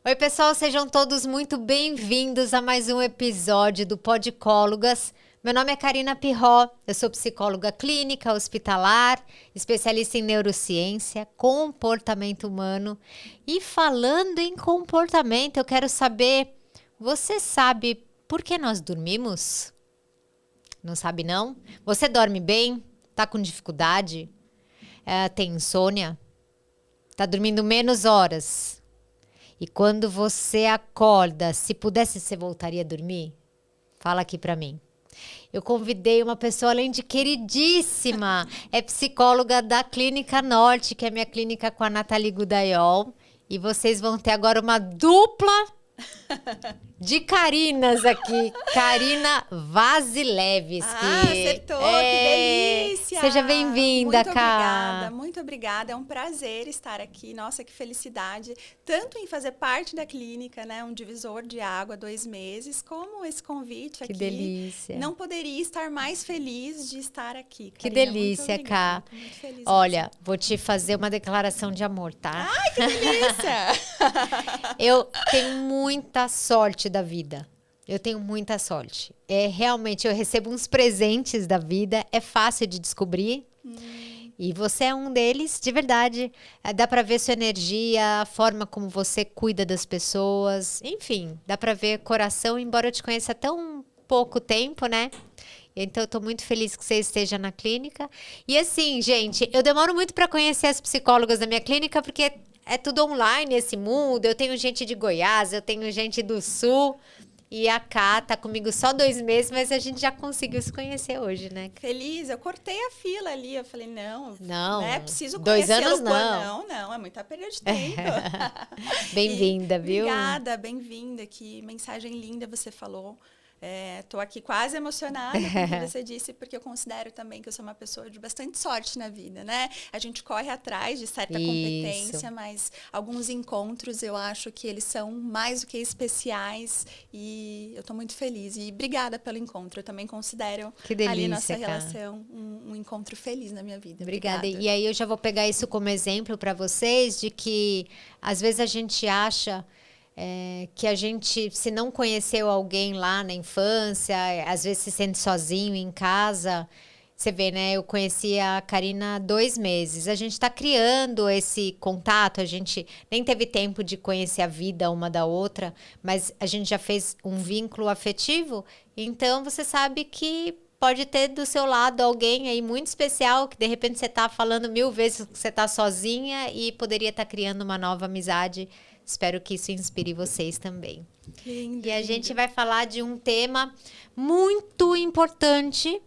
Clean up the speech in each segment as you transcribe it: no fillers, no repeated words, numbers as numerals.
Oi, pessoal, sejam todos muito bem-vindos a mais um episódio do Podicólogas. Meu nome é Karina Pirró, eu sou psicóloga clínica, hospitalar, especialista em neurociência, comportamento humano. E falando em comportamento, eu quero saber, você sabe por que nós dormimos? Não sabe não? Você dorme bem? Tá com dificuldade? Tem insônia? Tá dormindo menos horas? E quando você acorda, se pudesse, você voltaria a dormir? Fala aqui pra mim. Eu convidei uma pessoa, além de queridíssima, é psicóloga da Clínica Norte, que é minha clínica com a Nathalie Gudaiol. E vocês vão ter agora uma dupla de Karinas aqui. Karina Vasilevski. Acertou, que delícia! Seja bem-vinda, Muito obrigada. É um prazer estar aqui. Nossa, que felicidade. Tanto em fazer parte da clínica, né? Um divisor de água, 2 meses, como esse convite aqui. Que delícia. Não poderia estar mais feliz de estar aqui, Karina. Que delícia, Cá. Tô muito feliz. Olha, vou te fazer uma declaração de amor, tá? Ai, que delícia! Eu tenho muita sorte da vida. Eu tenho muita sorte. Realmente, eu recebo uns presentes da vida. É fácil de descobrir. E você é um deles, de verdade. Dá pra ver sua energia, a forma como você cuida das pessoas. Enfim, dá pra ver coração, embora eu te conheça há tão pouco tempo, né? Então, eu tô muito feliz que você esteja na clínica. E assim, gente, eu demoro muito pra conhecer as psicólogas da minha clínica, porque é tudo online esse mundo. Eu tenho gente de Goiás, eu tenho gente do Sul. E a Cá tá comigo só 2 meses, mas a gente já conseguiu se conhecer hoje, né? Feliz, eu cortei a fila ali. Eu falei, não, né? Preciso 2 anos não. Não, é muita perda de tempo. Bem-vinda, viu? Obrigada, bem-vinda. Que mensagem linda você falou. Tô aqui quase emocionada, como você disse, porque eu considero também que eu sou uma pessoa de bastante sorte na vida, né? A gente corre atrás de certa competência, mas alguns encontros eu acho que eles são mais do que especiais e eu tô muito feliz. E obrigada pelo encontro. Eu também considero ali nossa relação um encontro feliz na minha vida. Obrigada. E aí eu já vou pegar isso como exemplo para vocês, de que às vezes a gente acha... que a gente, se não conheceu alguém lá na infância, às vezes se sente sozinho em casa. Você vê, né? Eu conheci a Karina há 2 meses. A gente está criando esse contato, a gente nem teve tempo de conhecer a vida uma da outra, mas a gente já fez um vínculo afetivo. Então, você sabe que pode ter do seu lado alguém aí muito especial, que de repente você está falando 1000 vezes que você está sozinha e poderia estar criando uma nova amizade. Espero que isso inspire vocês também. Lindo, e a gente vai falar de um tema muito importante.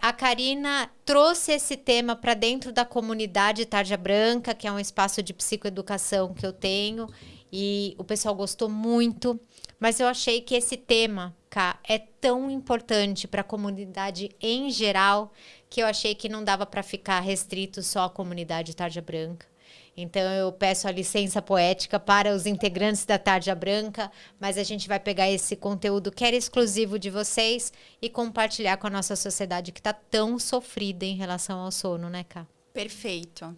A Karina trouxe esse tema para dentro da comunidade Tarja Branca, que é um espaço de psicoeducação que eu tenho. E o pessoal gostou muito. Mas eu achei que esse tema, Cá, é tão importante para a comunidade em geral, que eu achei que não dava para ficar restrito só à comunidade Tarja Branca. Então, eu peço a licença poética para os integrantes da Tarja Branca, mas a gente vai pegar esse conteúdo que era exclusivo de vocês e compartilhar com a nossa sociedade que está tão sofrida em relação ao sono, né, Cá? Perfeito.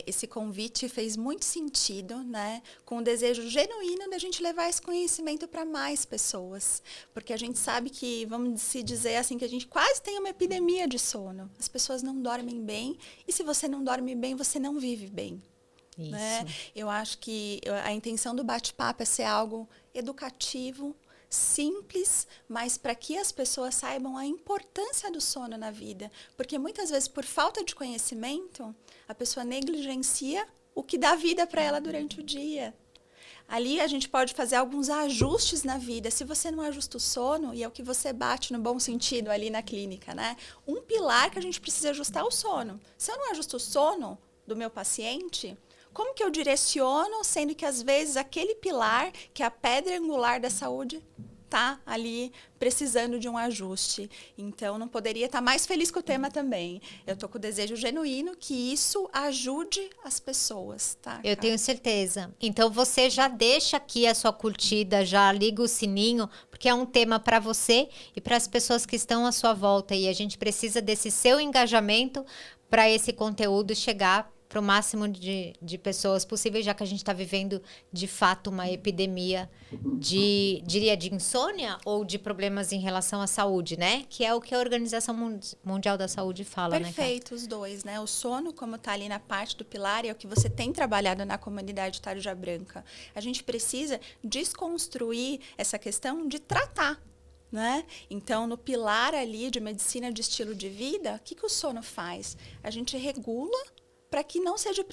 Esse convite fez muito sentido, né? Com o desejo genuíno da gente levar esse conhecimento para mais pessoas. Porque a gente sabe que, vamos se dizer assim, que a gente quase tem uma epidemia de sono. As pessoas não dormem bem e se você não dorme bem, você não vive bem. Isso. Né? Eu acho que a intenção do bate-papo é ser algo educativo, simples, mas para que as pessoas saibam a importância do sono na vida. Porque muitas vezes, por falta de conhecimento, a pessoa negligencia o que dá vida para ela durante o dia. Ali a gente pode fazer alguns ajustes na vida. Se você não ajusta o sono, e é o que você bate no bom sentido ali na clínica, né? Um pilar que a gente precisa ajustar é o sono. Se eu não ajusto o sono do meu paciente... Como que eu direciono, sendo que às vezes aquele pilar, que é a pedra angular da saúde, tá ali precisando de um ajuste. Então, não poderia estar mais feliz com o tema também. Eu estou com o desejo genuíno que isso ajude as pessoas, tá? Eu tenho certeza. Então, você já deixa aqui a sua curtida, já liga o sininho, porque é um tema para você e para as pessoas que estão à sua volta. E a gente precisa desse seu engajamento para esse conteúdo chegar para o máximo de pessoas possível, já que a gente está vivendo, de fato, uma epidemia de insônia ou de problemas em relação à saúde, né? Que é o que a Organização Mundial da Saúde fala, Perfeito, né, os dois, né? O sono, como está ali na parte do pilar, é o que você tem trabalhado na comunidade Tarja Branca. A gente precisa desconstruir essa questão de tratar, né? Então, no pilar ali de medicina de estilo de vida, o que o sono faz? A gente regula para que não seja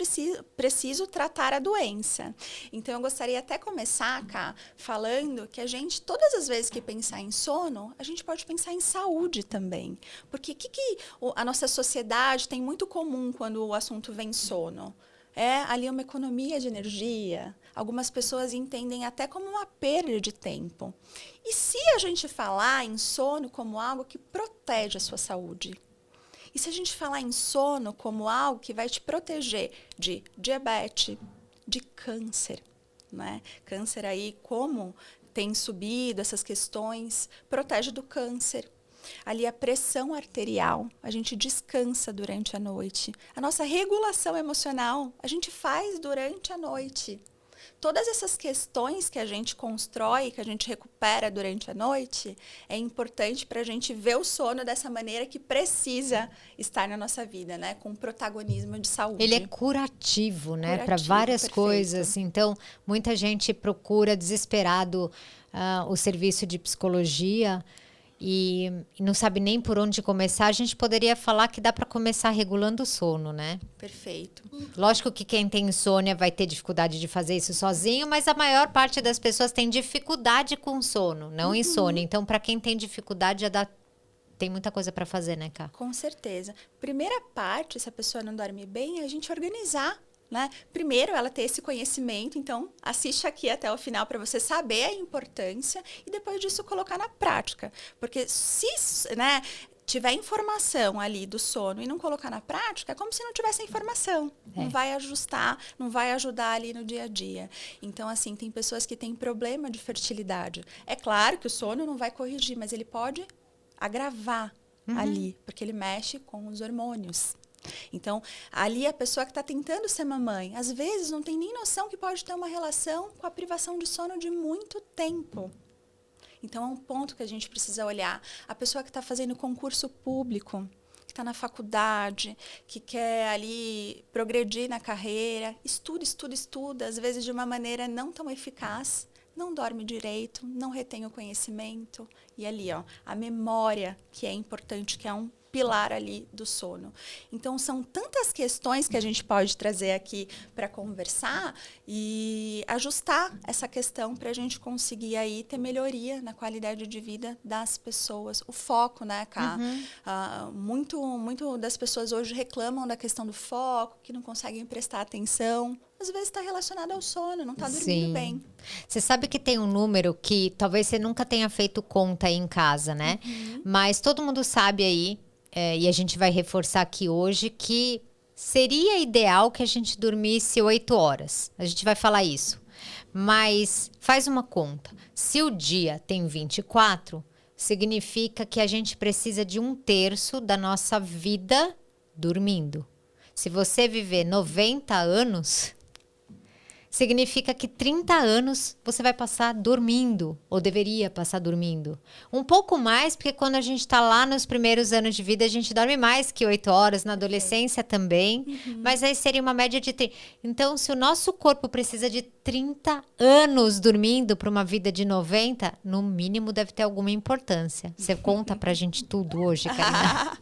preciso tratar a doença. Então, eu gostaria até começar, Cá, falando que a gente, todas as vezes que pensar em sono, a gente pode pensar em saúde também. Porque o que a nossa sociedade tem muito comum quando o assunto vem sono? É ali uma economia de energia. Algumas pessoas entendem até como uma perda de tempo. E se a gente falar em sono como algo que protege a sua saúde? E se a gente falar em sono como algo que vai te proteger de diabetes, de câncer, né? Câncer aí, como tem subido essas questões, protege do câncer. Ali a pressão arterial, a gente descansa durante a noite. A nossa regulação emocional, a gente faz durante a noite. Todas essas questões que a gente constrói, que a gente recupera durante a noite, é importante para a gente ver o sono dessa maneira que precisa estar na nossa vida, né? Com protagonismo de saúde. Ele é curativo, né? Para várias perfeito. coisas. Então, muita gente procura desesperado o serviço de psicologia e não sabe nem por onde começar. A gente poderia falar que dá para começar regulando o sono, né? Perfeito. Lógico que quem tem insônia vai ter dificuldade de fazer isso sozinho, mas a maior parte das pessoas tem dificuldade com sono, não insônia. Então, para quem tem dificuldade, tem muita coisa para fazer, né, Cá? Com certeza. Primeira parte, se a pessoa não dorme bem, é a gente organizar. Né? Primeiro, ela ter esse conhecimento, então assiste aqui até o final para você saber a importância e depois disso colocar na prática. Porque se tiver informação ali do sono e não colocar na prática, é como se não tivesse informação. Não vai ajustar, não vai ajudar ali no dia a dia. Então, assim, tem pessoas que têm problema de fertilidade. É claro que o sono não vai corrigir, mas ele pode agravar ali, porque ele mexe com os hormônios. Então, ali a pessoa que está tentando ser mamãe, às vezes não tem nem noção que pode ter uma relação com a privação de sono de muito tempo. Então, é um ponto que a gente precisa olhar. A pessoa que está fazendo concurso público, que está na faculdade, que quer ali progredir na carreira, estuda, às vezes de uma maneira não tão eficaz, não dorme direito, não retém o conhecimento. E ali, ó, a memória, que é importante, que é um pilar ali do sono. Então, são tantas questões que a gente pode trazer aqui para conversar e ajustar essa questão para a gente conseguir aí ter melhoria na qualidade de vida das pessoas. O foco, né, Cá? Muito das pessoas hoje reclamam da questão do foco, que não conseguem prestar atenção. Às vezes está relacionado ao sono, não está dormindo bem. Você sabe que tem um número que talvez você nunca tenha feito conta aí em casa, né? Mas todo mundo sabe aí, e a gente vai reforçar aqui hoje, que seria ideal que a gente dormisse 8 horas. A gente vai falar isso. Mas faz uma conta. Se o dia tem 24, significa que a gente precisa de 1/3 da nossa vida dormindo. Se você viver 90 anos, significa que 30 anos você vai passar dormindo, ou deveria passar dormindo. Um pouco mais, porque quando a gente está lá nos primeiros anos de vida, a gente dorme mais que 8 horas, na adolescência também, mas aí seria uma média de 30. Então, se o nosso corpo precisa de 30 anos dormindo para uma vida de 90, no mínimo deve ter alguma importância. Você conta pra gente tudo hoje, Karina?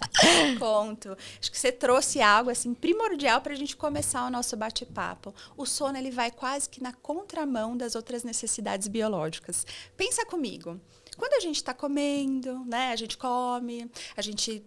Conto. Acho que você trouxe algo assim primordial para a gente começar o nosso bate-papo. O sono, ele vai quase que na contramão das outras necessidades biológicas. Pensa comigo. Quando a gente está comendo, né? A gente come, a gente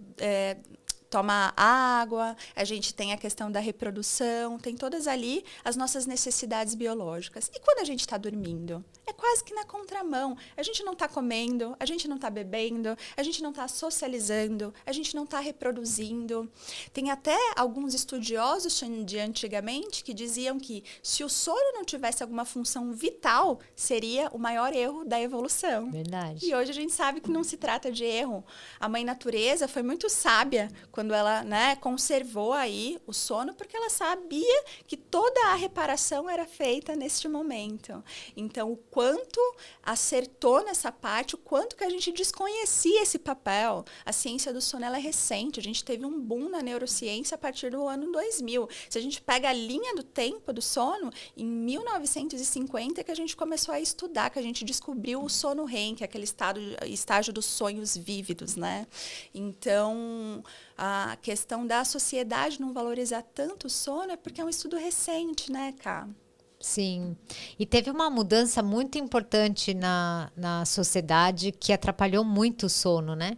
toma água, a gente tem a questão da reprodução, tem todas ali as nossas necessidades biológicas. E quando a gente está dormindo? É quase que na contramão. A gente não está comendo, a gente não está bebendo, a gente não está socializando, a gente não está reproduzindo. Tem até alguns estudiosos de antigamente que diziam que se o sono não tivesse alguma função vital, seria o maior erro da evolução. Verdade. E hoje a gente sabe que não se trata de erro. A mãe natureza foi muito sábia quando quando ela, né, conservou aí o sono, porque ela sabia que toda a reparação era feita neste momento. Então, o quanto acertou nessa parte, o quanto que a gente desconhecia esse papel. A ciência do sono ela é recente, a gente teve um boom na neurociência a partir do ano 2000. Se a gente pega a linha do tempo do sono, em 1950 que a gente começou a estudar, que a gente descobriu o sono REM, que é aquele estágio dos sonhos vívidos, né? Então, a questão da sociedade não valorizar tanto o sono é porque é um estudo recente, né, Ká? Sim. E teve uma mudança muito importante na sociedade que atrapalhou muito o sono, né?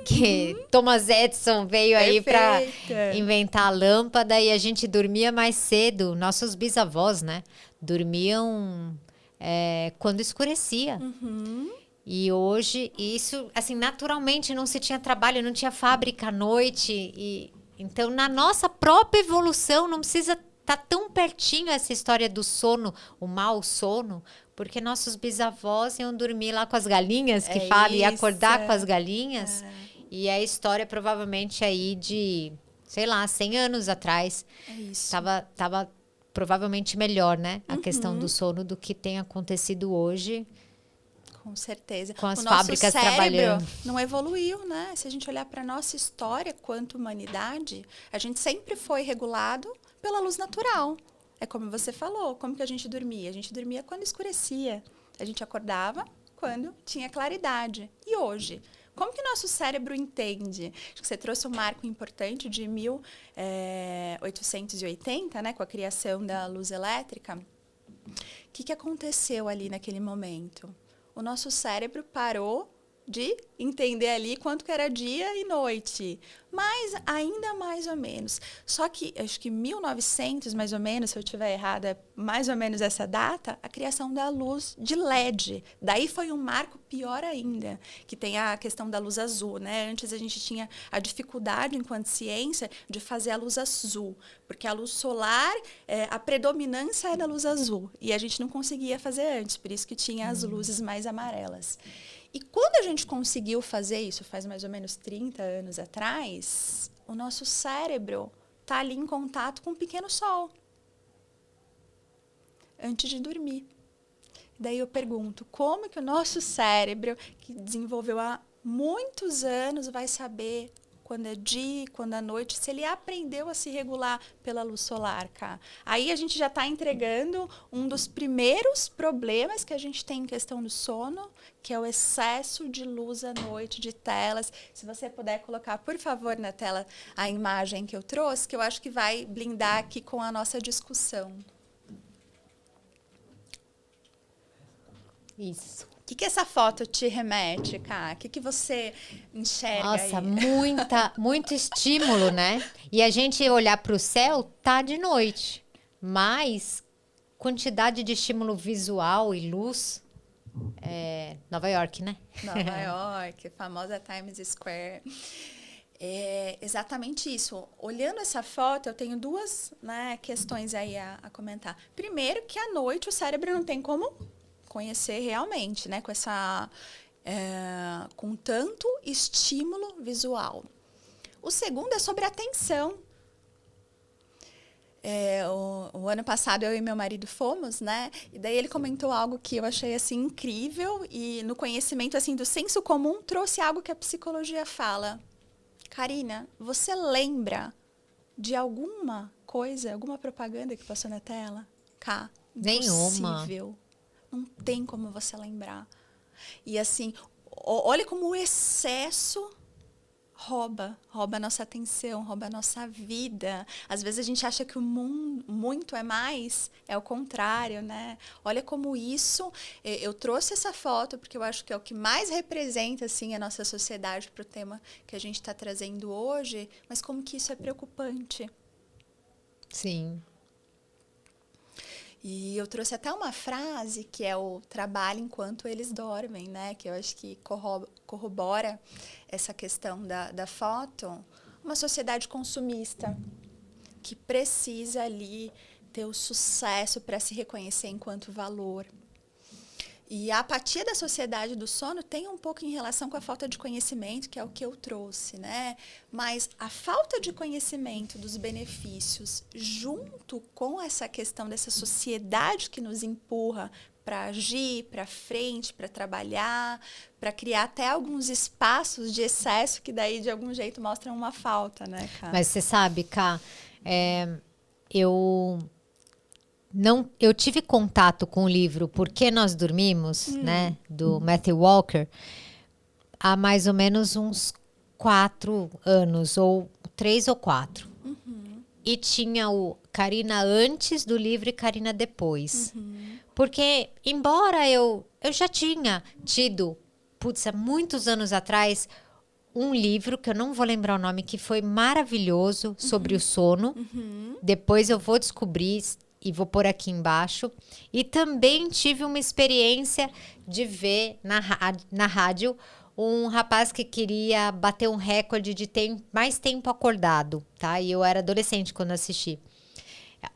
Que Thomas Edison veio aí para Perfeita. inventar a lâmpada e a gente dormia mais cedo. Nossos bisavós, né? Dormiam quando escurecia. E hoje, isso, assim, naturalmente não se tinha trabalho, não tinha fábrica à noite. Então, na nossa própria evolução, não precisa estar tão pertinho essa história do sono, o mau sono, porque nossos bisavós iam dormir lá com as galinhas, que fala, e acordar com as galinhas. E a história provavelmente aí de, sei lá, 100 anos atrás. É isso. Tava provavelmente melhor, né? A questão do sono do que tem acontecido hoje. Com certeza. Com as o nosso fábricas cérebro trabalhando. não evoluiu, né? Se a gente olhar para a nossa história quanto humanidade, a gente sempre foi regulado pela luz natural. É como você falou, como que a gente dormia? A gente dormia quando escurecia. A gente acordava quando tinha claridade. E hoje? Como que nosso cérebro entende? Acho que você trouxe um marco importante de 1880, né, com a criação da luz elétrica. O que aconteceu ali naquele momento? O nosso cérebro parou de entender ali quanto que era dia e noite. Mas ainda mais ou menos. Só que, acho que 1900, mais ou menos, se eu estiver errada, é mais ou menos essa data, a criação da luz de LED. Daí foi um marco pior ainda, que tem a questão da luz azul, né? Antes a gente tinha a dificuldade, enquanto ciência, de fazer a luz azul, porque a luz solar, a predominância é da luz azul, e a gente não conseguia fazer antes, por isso que tinha as luzes mais amarelas. E quando a gente conseguiu fazer isso, faz mais ou menos 30 anos atrás, o nosso cérebro está ali em contato com um pequeno sol, antes de dormir. Daí eu pergunto, como que o nosso cérebro, que desenvolveu há muitos anos, vai saber quando é dia, quando é noite, se ele aprendeu a se regular pela luz solar, cara? Aí a gente já está entregando um dos primeiros problemas que a gente tem em questão do sono, que é o excesso de luz à noite, de telas. Se você puder colocar, por favor, na tela a imagem que eu trouxe, que eu acho que vai blindar aqui com a nossa discussão. Isso. O que essa foto te remete, Ká? O que você enxerga Nossa, aí? muito estímulo, né? E a gente olhar para o céu, tá de noite. Mas quantidade de estímulo visual e luz. Nova York, né? Nova York, famosa Times Square. É exatamente isso. Olhando essa foto, eu tenho duas, né, questões aí a comentar. Primeiro, que à noite o cérebro não tem como conhecer realmente, né, com tanto estímulo visual. O segundo é sobre a atenção. O ano passado eu e meu marido fomos, né? E daí ele comentou algo que eu achei assim incrível e no conhecimento assim do senso comum trouxe algo que a psicologia fala. Karina, você lembra de alguma coisa, alguma propaganda que passou na tela? Cá, impossível. Nenhuma. Não tem como você lembrar. E assim, olha como o excesso rouba a nossa atenção, rouba a nossa vida. Às vezes a gente acha que o muito é mais, é o contrário, né? Olha como isso, eu trouxe essa foto porque eu acho que é o que mais representa assim a nossa sociedade para o tema que a gente está trazendo hoje, mas como que isso é preocupante. Sim. E eu trouxe até uma frase que é o trabalho enquanto eles dormem, né? Que eu acho que corrobora essa questão da foto. Uma sociedade consumista que precisa ali ter o sucesso para se reconhecer enquanto valor. E a apatia da sociedade do sono tem um pouco em relação com a falta de conhecimento, que é o que eu trouxe, né? Mas a falta de conhecimento dos benefícios, junto com essa questão dessa sociedade que nos empurra para agir, para frente, para trabalhar, para criar até alguns espaços de excesso que daí, de algum jeito, mostram uma falta, né, Ká? Mas você sabe, Ká, eu... Não, eu tive contato com o livro Por que Nós Dormimos, né, do Matthew Walker, há mais ou menos uns 4 anos, ou 3 ou 4. E tinha o Karina antes do livro e Karina depois. Porque, embora eu já tinha tido, há muitos anos atrás, um livro, que eu não vou lembrar o nome, que foi maravilhoso, sobre o sono. Depois eu vou descobrir e vou pôr aqui embaixo. E também tive uma experiência de ver na rádio um rapaz que queria bater um recorde de mais tempo acordado, tá? E eu era adolescente quando assisti.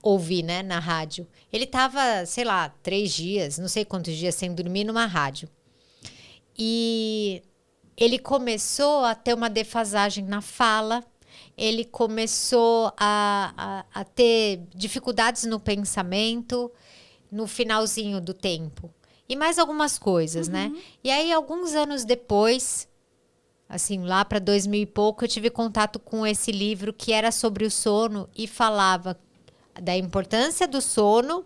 Ouvi, né, na rádio. Ele tava, sei lá, 3 dias, não sei quantos dias sem dormir numa rádio. E ele começou a ter uma defasagem na fala, ele começou a ter dificuldades no pensamento no finalzinho do tempo. E mais algumas coisas, né? E aí, alguns anos depois, assim, lá para 2000 e pouco, eu tive contato com esse livro que era sobre o sono e falava da importância do sono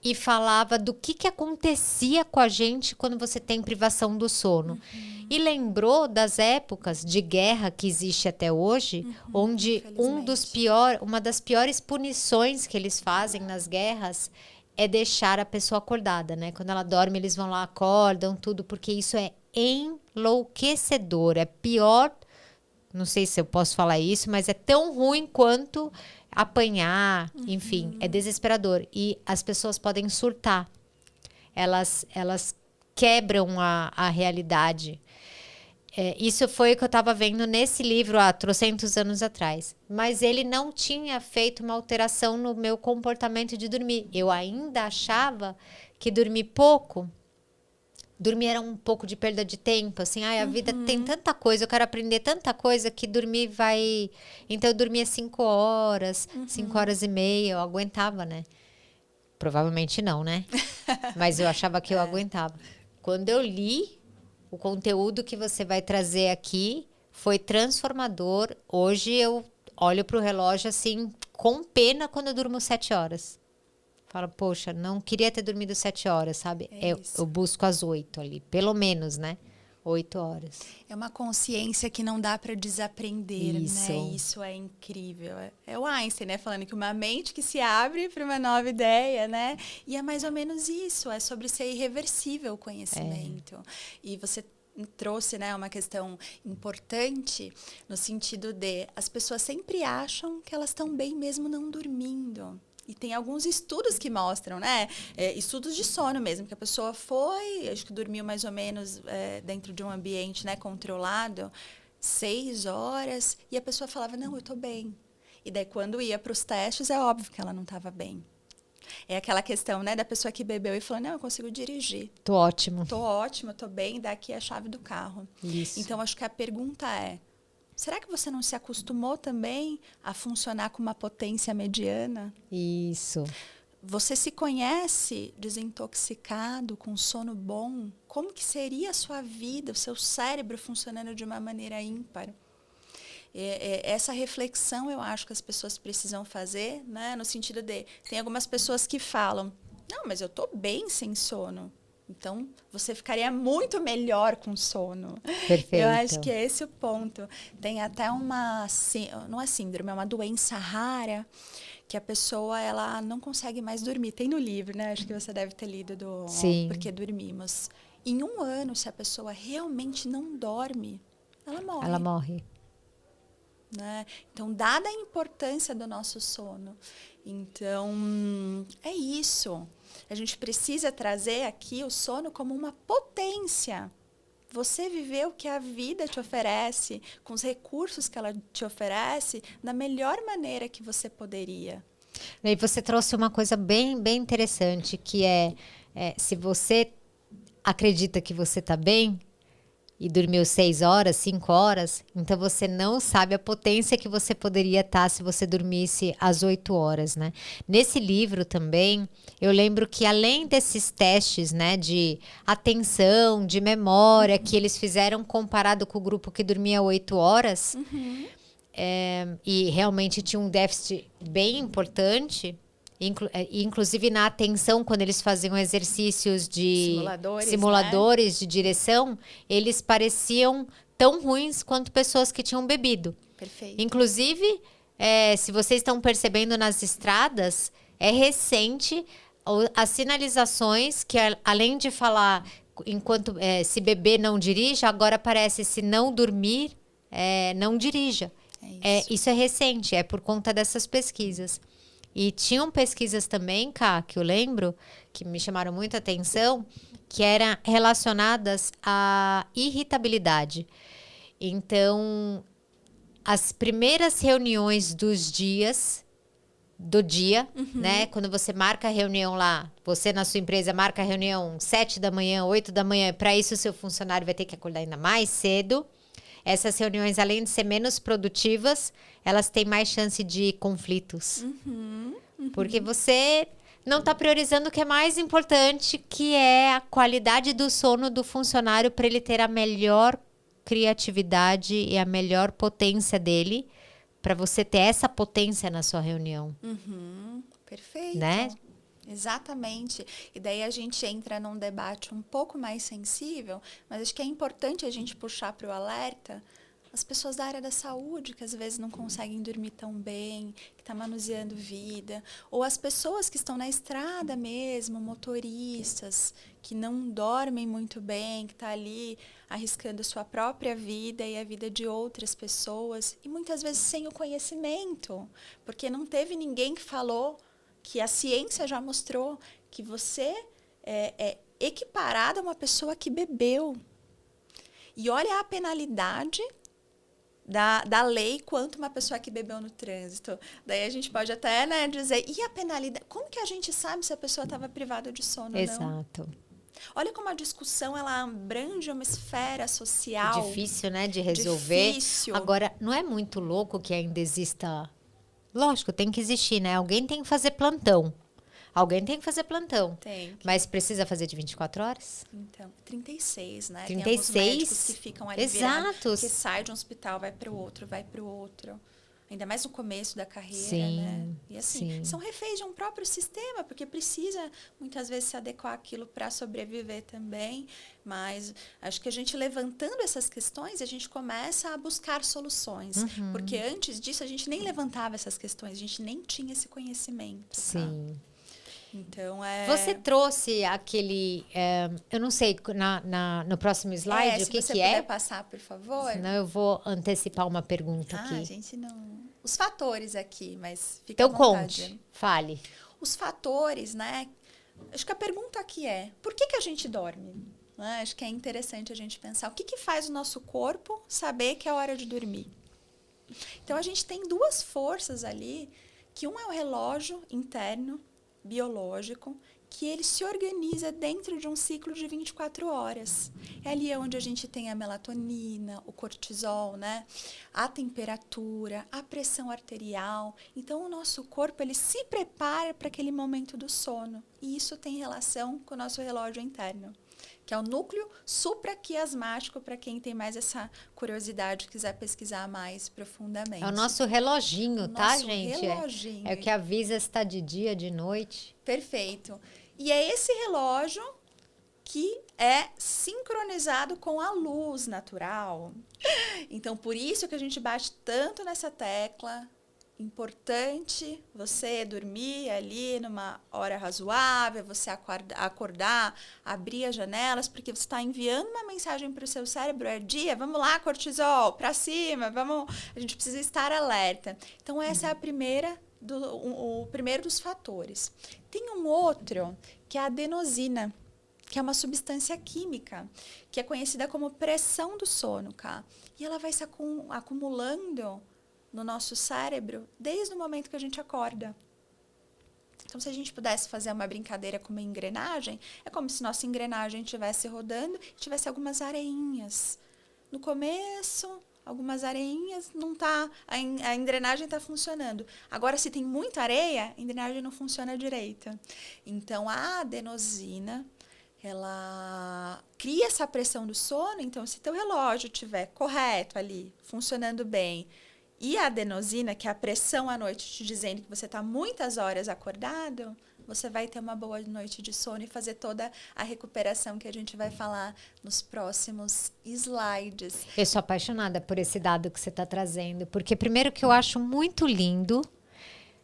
e falava do que acontecia com a gente quando você tem privação do sono. E lembrou das épocas de guerra que existe até hoje, onde uma das piores punições que eles fazem nas guerras é deixar a pessoa acordada, né? Quando ela dorme, eles vão lá, acordam, tudo, porque isso é enlouquecedor. É pior, não sei se eu posso falar isso, mas é tão ruim quanto apanhar, enfim, é desesperador. E as pessoas podem surtar. Elas quebram a realidade. Isso foi o que eu estava vendo nesse livro há trocentos anos atrás. Mas ele não tinha feito uma alteração no meu comportamento de dormir. Eu ainda achava que dormir pouco, dormir era um pouco de perda de tempo. Assim, a vida tem tanta coisa, eu quero aprender tanta coisa que dormir vai... Então eu dormia 5 horas, 5 horas e meia, eu aguentava, né? Provavelmente não, né? Mas eu achava que eu aguentava. Quando eu li o conteúdo que você vai trazer aqui, foi transformador. Hoje eu olho para o relógio assim, com pena quando eu durmo 7 horas. Falo, poxa, não queria ter dormido 7 horas, sabe? Eu busco as 8 ali, pelo menos, né? 8 horas. É uma consciência que não dá para desaprender, Isso. né? Isso é incrível. É o Einstein, né? Falando que uma mente que se abre para uma nova ideia, né? E é mais ou menos isso. É sobre ser irreversível o conhecimento. E você trouxe, né, uma questão importante no sentido de as pessoas sempre acham que elas estão bem mesmo não dormindo. E tem alguns estudos que mostram, né? Estudos de sono mesmo, que a pessoa foi, acho que dormiu mais ou menos dentro de um ambiente, né, controlado, 6 horas, e a pessoa falava, não, eu estou bem. E daí, quando ia para os testes, é óbvio que ela não estava bem. É aquela questão, né, da pessoa que bebeu e falou, não, eu consigo dirigir. Tô ótimo. Tô ótimo, tô bem, daqui a chave do carro. Isso. Então, acho que a pergunta é, será que você não se acostumou também a funcionar com uma potência mediana? Isso. Você se conhece desintoxicado, com sono bom? Como que seria a sua vida, o seu cérebro funcionando de uma maneira ímpar? Essa reflexão eu acho que as pessoas precisam fazer, né? No sentido de, tem algumas pessoas que falam, não, mas eu estou bem sem sono. Então, você ficaria muito melhor com sono. Perfeito. Eu acho que é esse o ponto. Tem até não é síndrome, é uma doença rara que a pessoa ela não consegue mais dormir. Tem no livro, né? Acho que você deve ter lido Sim. Porque Dormimos. Em 1 ano, se a pessoa realmente não dorme, ela morre. Ela morre. Né? Então, dada a importância do nosso sono, então é isso. A gente precisa trazer aqui o sono como uma potência. Você viver o que a vida te oferece, com os recursos que ela te oferece, da melhor maneira que você poderia. E você trouxe uma coisa bem interessante, que se você acredita que você tá bem e dormiu 6 horas, 5 horas, então você não sabe a potência que você poderia estar se você dormisse às 8 horas, né? Nesse livro também, eu lembro que além desses testes, né, de atenção, de memória, que eles fizeram comparado com o grupo que dormia 8 horas, e realmente tinha um déficit bem importante, inclusive na atenção, quando eles faziam exercícios de simuladores, né, de direção, eles pareciam tão ruins quanto pessoas que tinham bebido. Perfeito. Inclusive, se vocês estão percebendo nas estradas, é recente as sinalizações que, além de falar enquanto se beber não dirija, agora aparece se não dormir, não dirija. Isso é recente, é por conta dessas pesquisas. E tinham pesquisas também, Ká, que eu lembro, que me chamaram muita atenção, que eram relacionadas à irritabilidade. Então, as primeiras reuniões do dia, né? Quando você marca a reunião lá, você na sua empresa marca a reunião 7 da manhã, 8 da manhã, para isso o seu funcionário vai ter que acordar ainda mais cedo. Essas reuniões, além de ser menos produtivas, elas têm mais chance de conflitos. Porque você não está priorizando o que é mais importante, que é a qualidade do sono do funcionário para ele ter a melhor criatividade e a melhor potência dele, para você ter essa potência na sua reunião. Perfeito. Né? Exatamente. E daí a gente entra num debate um pouco mais sensível, mas acho que é importante a gente puxar para o alerta as pessoas da área da saúde, que às vezes não conseguem dormir tão bem, que estão manuseando vida, ou as pessoas que estão na estrada mesmo, motoristas, que não dormem muito bem, que estão ali arriscando sua própria vida e a vida de outras pessoas, e muitas vezes sem o conhecimento, porque não teve ninguém que falou, que a ciência já mostrou que você é equiparado a uma pessoa que bebeu. E olha a penalidade da lei quanto uma pessoa que bebeu no trânsito. Daí a gente pode até, né, dizer, e a penalidade? Como que a gente sabe se a pessoa estava privada de sono ou não? Exato. Olha como a discussão ela abrange uma esfera social. Difícil, né, de resolver. Difícil. Agora, não é muito louco que ainda exista... Lógico, tem que existir, né? Alguém tem que fazer plantão. Alguém tem que fazer plantão. Tem. Mas precisa fazer de 24 horas? Então, 36, né? 36? Tem alguns médicos que ficam ali Exato. que sai de um hospital, vai para o outro, vai para o outro. Ainda mais no começo da carreira, sim, né? E assim, sim. são reféns de um próprio sistema, porque precisa muitas vezes se adequar àquilo para sobreviver também. Mas acho que a gente levantando essas questões, a gente começa a buscar soluções. Porque antes disso, a gente nem levantava essas questões, a gente nem tinha esse conhecimento. Sim. Tá? Então, Você trouxe aquele... eu não sei, no próximo slide, o que é? Se você puder passar, por favor. Senão eu vou antecipar uma pergunta aqui. A gente não... Os fatores aqui, mas fica então à vontade. Conte, fale. Os fatores, né? Acho que a pergunta aqui é, por que a gente dorme? Né? Acho que é interessante a gente pensar, o que faz o nosso corpo saber que é hora de dormir? Então, a gente tem duas forças ali, que um é o relógio interno, biológico, que ele se organiza dentro de um ciclo de 24 horas. É ali onde a gente tem a melatonina, o cortisol, né? A temperatura, a pressão arterial. Então, o nosso corpo ele se prepara para aquele momento do sono. E isso tem relação com o nosso relógio interno, que é o núcleo supraquiasmático, para quem tem mais essa curiosidade, quiser pesquisar mais profundamente. É o nosso reloginho, tá, gente? Reloginho. É o que avisa se está de dia, de noite. Perfeito. E é esse relógio que é sincronizado com a luz natural. Então, por isso que a gente bate tanto nessa tecla. Importante você dormir ali numa hora razoável, você acordar, abrir as janelas, porque você está enviando uma mensagem para o seu cérebro, é dia, vamos lá, cortisol, para cima, vamos, a gente precisa estar alerta. Então, essa é a o primeiro dos fatores. Tem um outro, que é a adenosina, que é uma substância química, que é conhecida como pressão do sono, tá? E ela vai se acumulando no nosso cérebro desde o momento que a gente acorda. Então, se a gente pudesse fazer uma brincadeira com uma engrenagem, é como se nossa engrenagem estivesse rodando e tivesse algumas areinhas. No começo, algumas areinhas, não tá, a engrenagem está funcionando. Agora, se tem muita areia, a engrenagem não funciona direito. Então, a adenosina, ela cria essa pressão do sono. Então, se teu relógio estiver correto ali, funcionando bem, e a adenosina, que é a pressão à noite te dizendo que você está muitas horas acordado, você vai ter uma boa noite de sono e fazer toda a recuperação que a gente vai falar nos próximos slides. Eu sou apaixonada por esse dado que você está trazendo, porque primeiro que eu acho muito lindo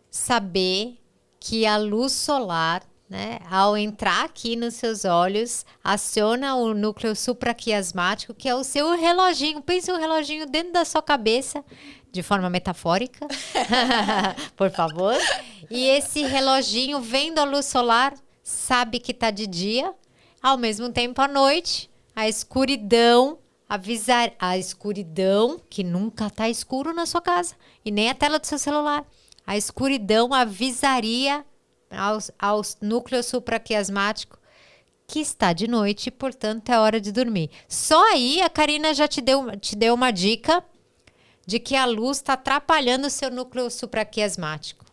saber que a luz solar, né, ao entrar aqui nos seus olhos, aciona o núcleo supraquiasmático, que é o seu reloginho. Pense um reloginho dentro da sua cabeça, de forma metafórica, por favor. E esse reloginho, vendo a luz solar, sabe que está de dia, ao mesmo tempo à noite, a escuridão, a escuridão, que nunca está escuro na sua casa, e nem a tela do seu celular. A escuridão avisaria ao núcleo supraquiasmático que está de noite e, portanto, é hora de dormir. Só aí a Karina já te deu uma dica de que a luz está atrapalhando o seu núcleo supraquiasmático.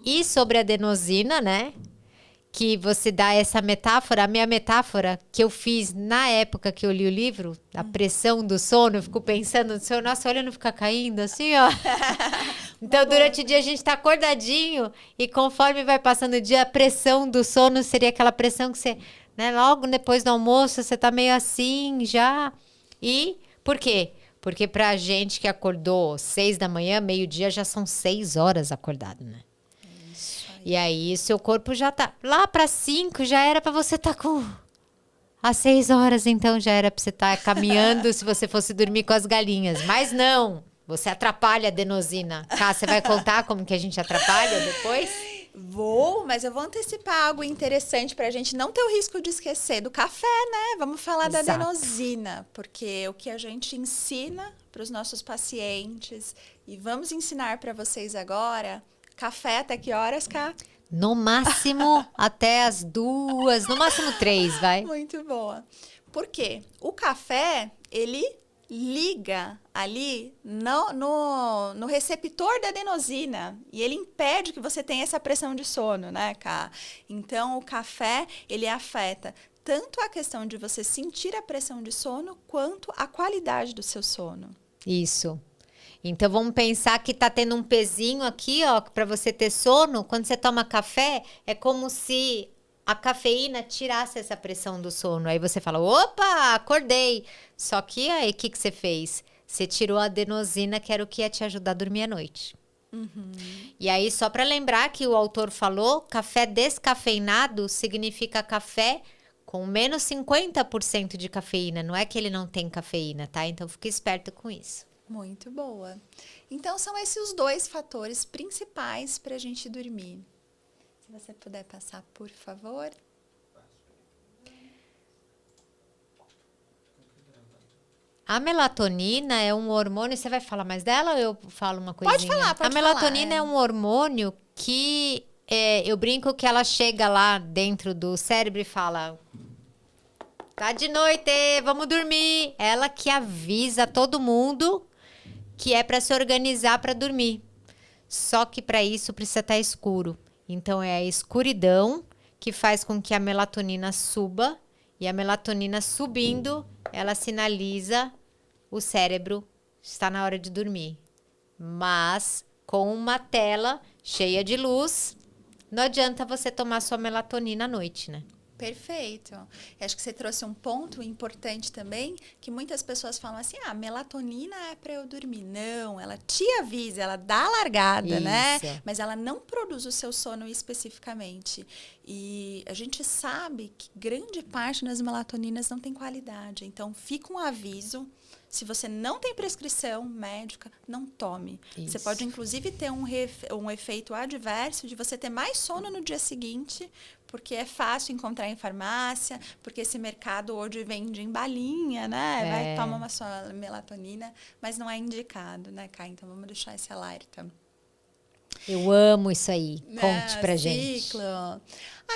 E sobre a adenosina, né? Que você dá essa metáfora, a minha metáfora que eu fiz na época que eu li o livro, a pressão do sono, eu fico pensando, nossa, olha, não fica caindo assim, ó. Então, durante o dia a gente tá acordadinho e conforme vai passando o dia, a pressão do sono seria aquela pressão que você, né, logo depois do almoço, você tá meio assim já. E por quê? Porque pra gente que acordou 6 da manhã, meio-dia, já são 6 horas acordado, né? E aí, seu corpo já tá... Lá para 5, já era para você estar com... Às 6 horas, então, já era para você estar caminhando se você fosse dormir com as galinhas. Mas não, você atrapalha a adenosina. Cá, você vai contar como que a gente atrapalha depois? Vou, mas eu vou antecipar algo interessante para a gente não ter o risco de esquecer do café, né? Vamos falar da adenosina, porque o que a gente ensina para os nossos pacientes e vamos ensinar para vocês agora... Café até que horas, Cá? No máximo até as 2, no máximo 3, vai. Muito boa. Por quê? O café, ele liga ali no receptor da adenosina e ele impede que você tenha essa pressão de sono, né, Cá? Então, o café, ele afeta tanto a questão de você sentir a pressão de sono quanto a qualidade do seu sono. Isso. Então, vamos pensar que tá tendo um pezinho aqui, ó, para você ter sono. Quando você toma café, é como se a cafeína tirasse essa pressão do sono. Aí você fala, opa, acordei. Só que aí, o que você fez? Você tirou a adenosina, que era o que ia te ajudar a dormir à noite. Uhum. E aí, só para lembrar que o autor falou, café descafeinado significa café com menos 50% de cafeína. Não é que ele não tem cafeína, tá? Então, fique esperto com isso. Muito boa. Então, são esses os 2 fatores principais para a gente dormir. Se você puder passar, por favor. A melatonina é um hormônio... Você vai falar mais dela ou eu falo uma coisinha? Pode falar, pode falar. A melatonina falar, é um hormônio que... eu brinco que ela chega lá dentro do cérebro e fala... Tá de noite, vamos dormir. Ela que avisa todo mundo... que é para se organizar para dormir. Só que para isso precisa estar escuro. Então, é a escuridão que faz com que a melatonina suba. E a melatonina subindo, ela sinaliza o cérebro está na hora de dormir. Mas, com uma tela cheia de luz, não adianta você tomar sua melatonina à noite, né? Perfeito. Eu acho que você trouxe um ponto importante também, que muitas pessoas falam assim, melatonina é para eu dormir. Não, ela te avisa, ela dá a largada, né? Mas ela não produz o seu sono especificamente. E a gente sabe que grande parte das melatoninas não tem qualidade. Então, fica um aviso. Se você não tem prescrição médica, não tome. Isso. Você pode, inclusive, ter um efeito adverso de você ter mais sono no dia seguinte, porque é fácil encontrar em farmácia, porque esse mercado hoje vende em balinha, né? Vai, toma uma só melatonina, mas não é indicado, né, Kai? Então, vamos deixar esse alerta. Eu amo isso aí. Conte pra gente. Ciclo.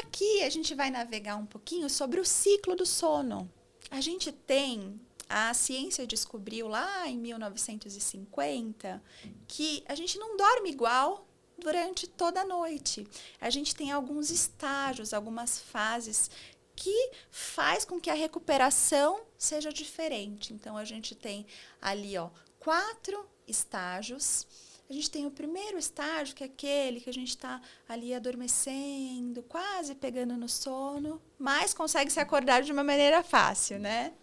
Aqui a gente vai navegar um pouquinho sobre o ciclo do sono. A gente tem, a ciência descobriu lá em 1950 que a gente não dorme igual durante toda a noite. A gente tem alguns estágios, algumas fases que faz com que a recuperação seja diferente. Então, a gente tem ali, 4 estágios. A gente tem o primeiro estágio, que é aquele que a gente está ali adormecendo, quase pegando no sono, mas consegue se acordar de uma maneira fácil, né?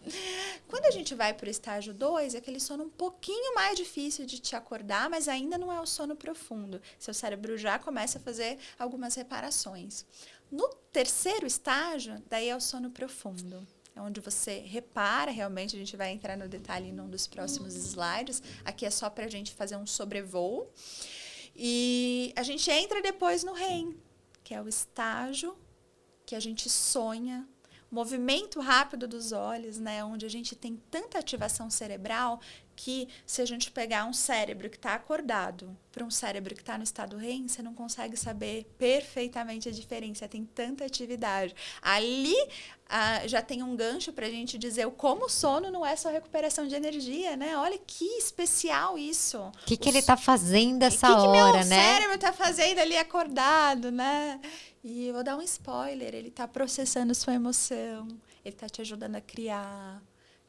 Quando a gente vai para o estágio 2, é aquele sono um pouquinho mais difícil de te acordar, mas ainda não é o sono profundo. Seu cérebro já começa a fazer algumas reparações. No terceiro estágio, daí é o sono profundo. É onde você repara, realmente, a gente vai entrar no detalhe num dos próximos slides. Aqui é só para a gente fazer um sobrevoo. E a gente entra depois no REM, que é o estágio que a gente sonha, movimento rápido dos olhos, né? Onde a gente tem tanta ativação cerebral que, se a gente pegar um cérebro que está acordado para um cérebro que está no estado REM, você não consegue saber perfeitamente a diferença, tem tanta atividade. Ali já tem um gancho para a gente dizer como o sono não é só recuperação de energia, né? Olha que especial isso. O que ele está fazendo essa hora, meu né? cérebro está fazendo ali acordado, né? E eu vou dar um spoiler, ele está processando sua emoção, ele está te ajudando a criar,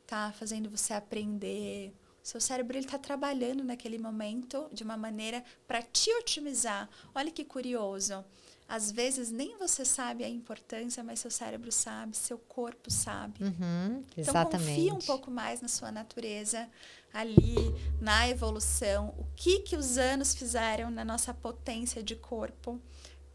está fazendo você aprender. Seu cérebro está trabalhando naquele momento de uma maneira para te otimizar. Olha que curioso. Às vezes nem você sabe a importância, mas seu cérebro sabe, seu corpo sabe. Exatamente. Então confia um pouco mais na sua natureza, ali, na evolução. O que os anos fizeram na nossa potência de corpo.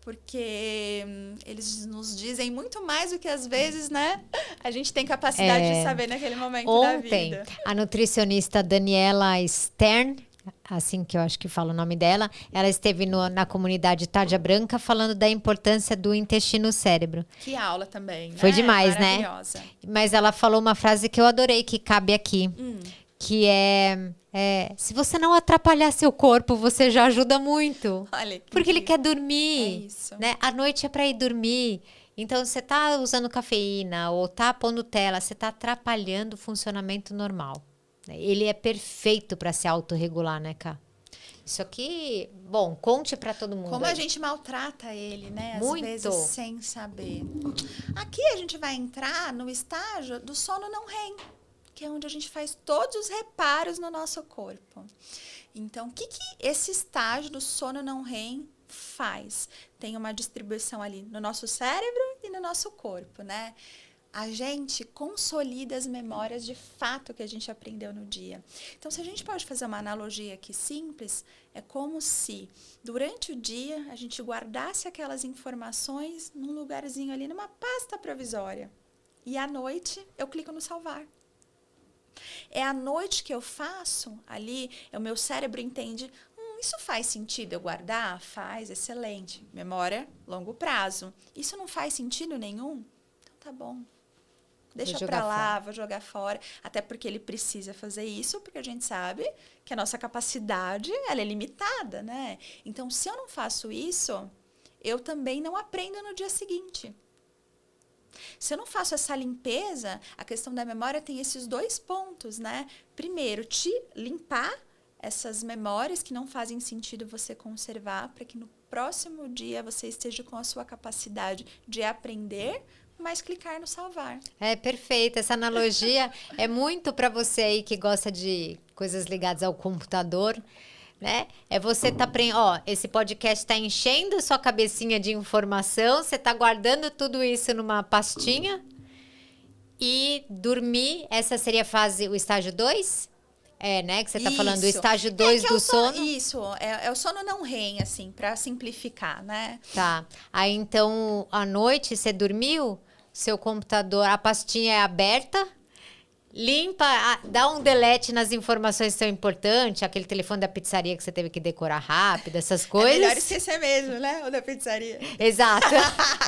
Porque eles nos dizem muito mais do que às vezes, né? A gente tem capacidade de saber naquele momento da vida. Ontem, a nutricionista Daniela Stern, assim que eu acho que falo o nome dela, ela esteve na comunidade Tarja Branca falando da importância do intestino-cérebro. Que aula também, né? Foi demais, né? Maravilhosa. Mas ela falou uma frase que eu adorei, que cabe aqui. Que se você não atrapalhar seu corpo, você já ajuda muito. Olha que porque ele incrível. quer dormir. É isso. Né? A noite é para ir dormir. Então, você tá usando cafeína ou tá pondo tela, você tá atrapalhando o funcionamento normal. Ele é perfeito para se autorregular, né, Cá? Isso aqui, bom, conte para todo mundo. Como aí. a gente maltrata ele, né? Muito. Às vezes sem saber. Aqui a gente vai entrar no estágio do sono não REM, que é onde a gente faz todos os reparos no nosso corpo. Então, o que esse estágio do sono não REM faz? Tem uma distribuição ali no nosso cérebro e no nosso corpo, né? A gente consolida as memórias de fato que a gente aprendeu no dia. Então, se a gente pode fazer uma analogia aqui simples, é como se durante o dia a gente guardasse aquelas informações num lugarzinho ali, numa pasta provisória. E à noite eu clico no salvar. É à noite que eu faço ali, o meu cérebro entende, isso faz sentido eu guardar? Faz, excelente. Memória, longo prazo. Isso não faz sentido nenhum? Então tá bom. Deixa pra lá, vou jogar fora. Até porque ele precisa fazer isso, porque a gente sabe que a nossa capacidade ela é limitada, né? Então, se eu não faço isso, eu também não aprendo no dia seguinte. Se eu não faço essa limpeza, a questão da memória tem esses 2 pontos, né? Primeiro, te limpar essas memórias que não fazem sentido você conservar, para que no próximo dia você esteja com a sua capacidade de aprender, mas clicar no salvar. É perfeito. Essa analogia é muito para você aí que gosta de coisas ligadas ao computador, né? É você esse podcast tá enchendo sua cabecinha de informação, você tá guardando tudo isso numa pastinha e dormir, essa seria o estágio 2? Né? Que você tá falando do estágio 2 do sono. Isso, é o sono não REM, assim, para simplificar, né? Tá. Aí, então, à noite, você dormiu, seu computador, a pastinha é aberta, limpa, dá um delete nas informações que são importantes, aquele telefone da pizzaria que você teve que decorar rápido, essas coisas. É melhor esquecer mesmo, né? O da pizzaria. Exato.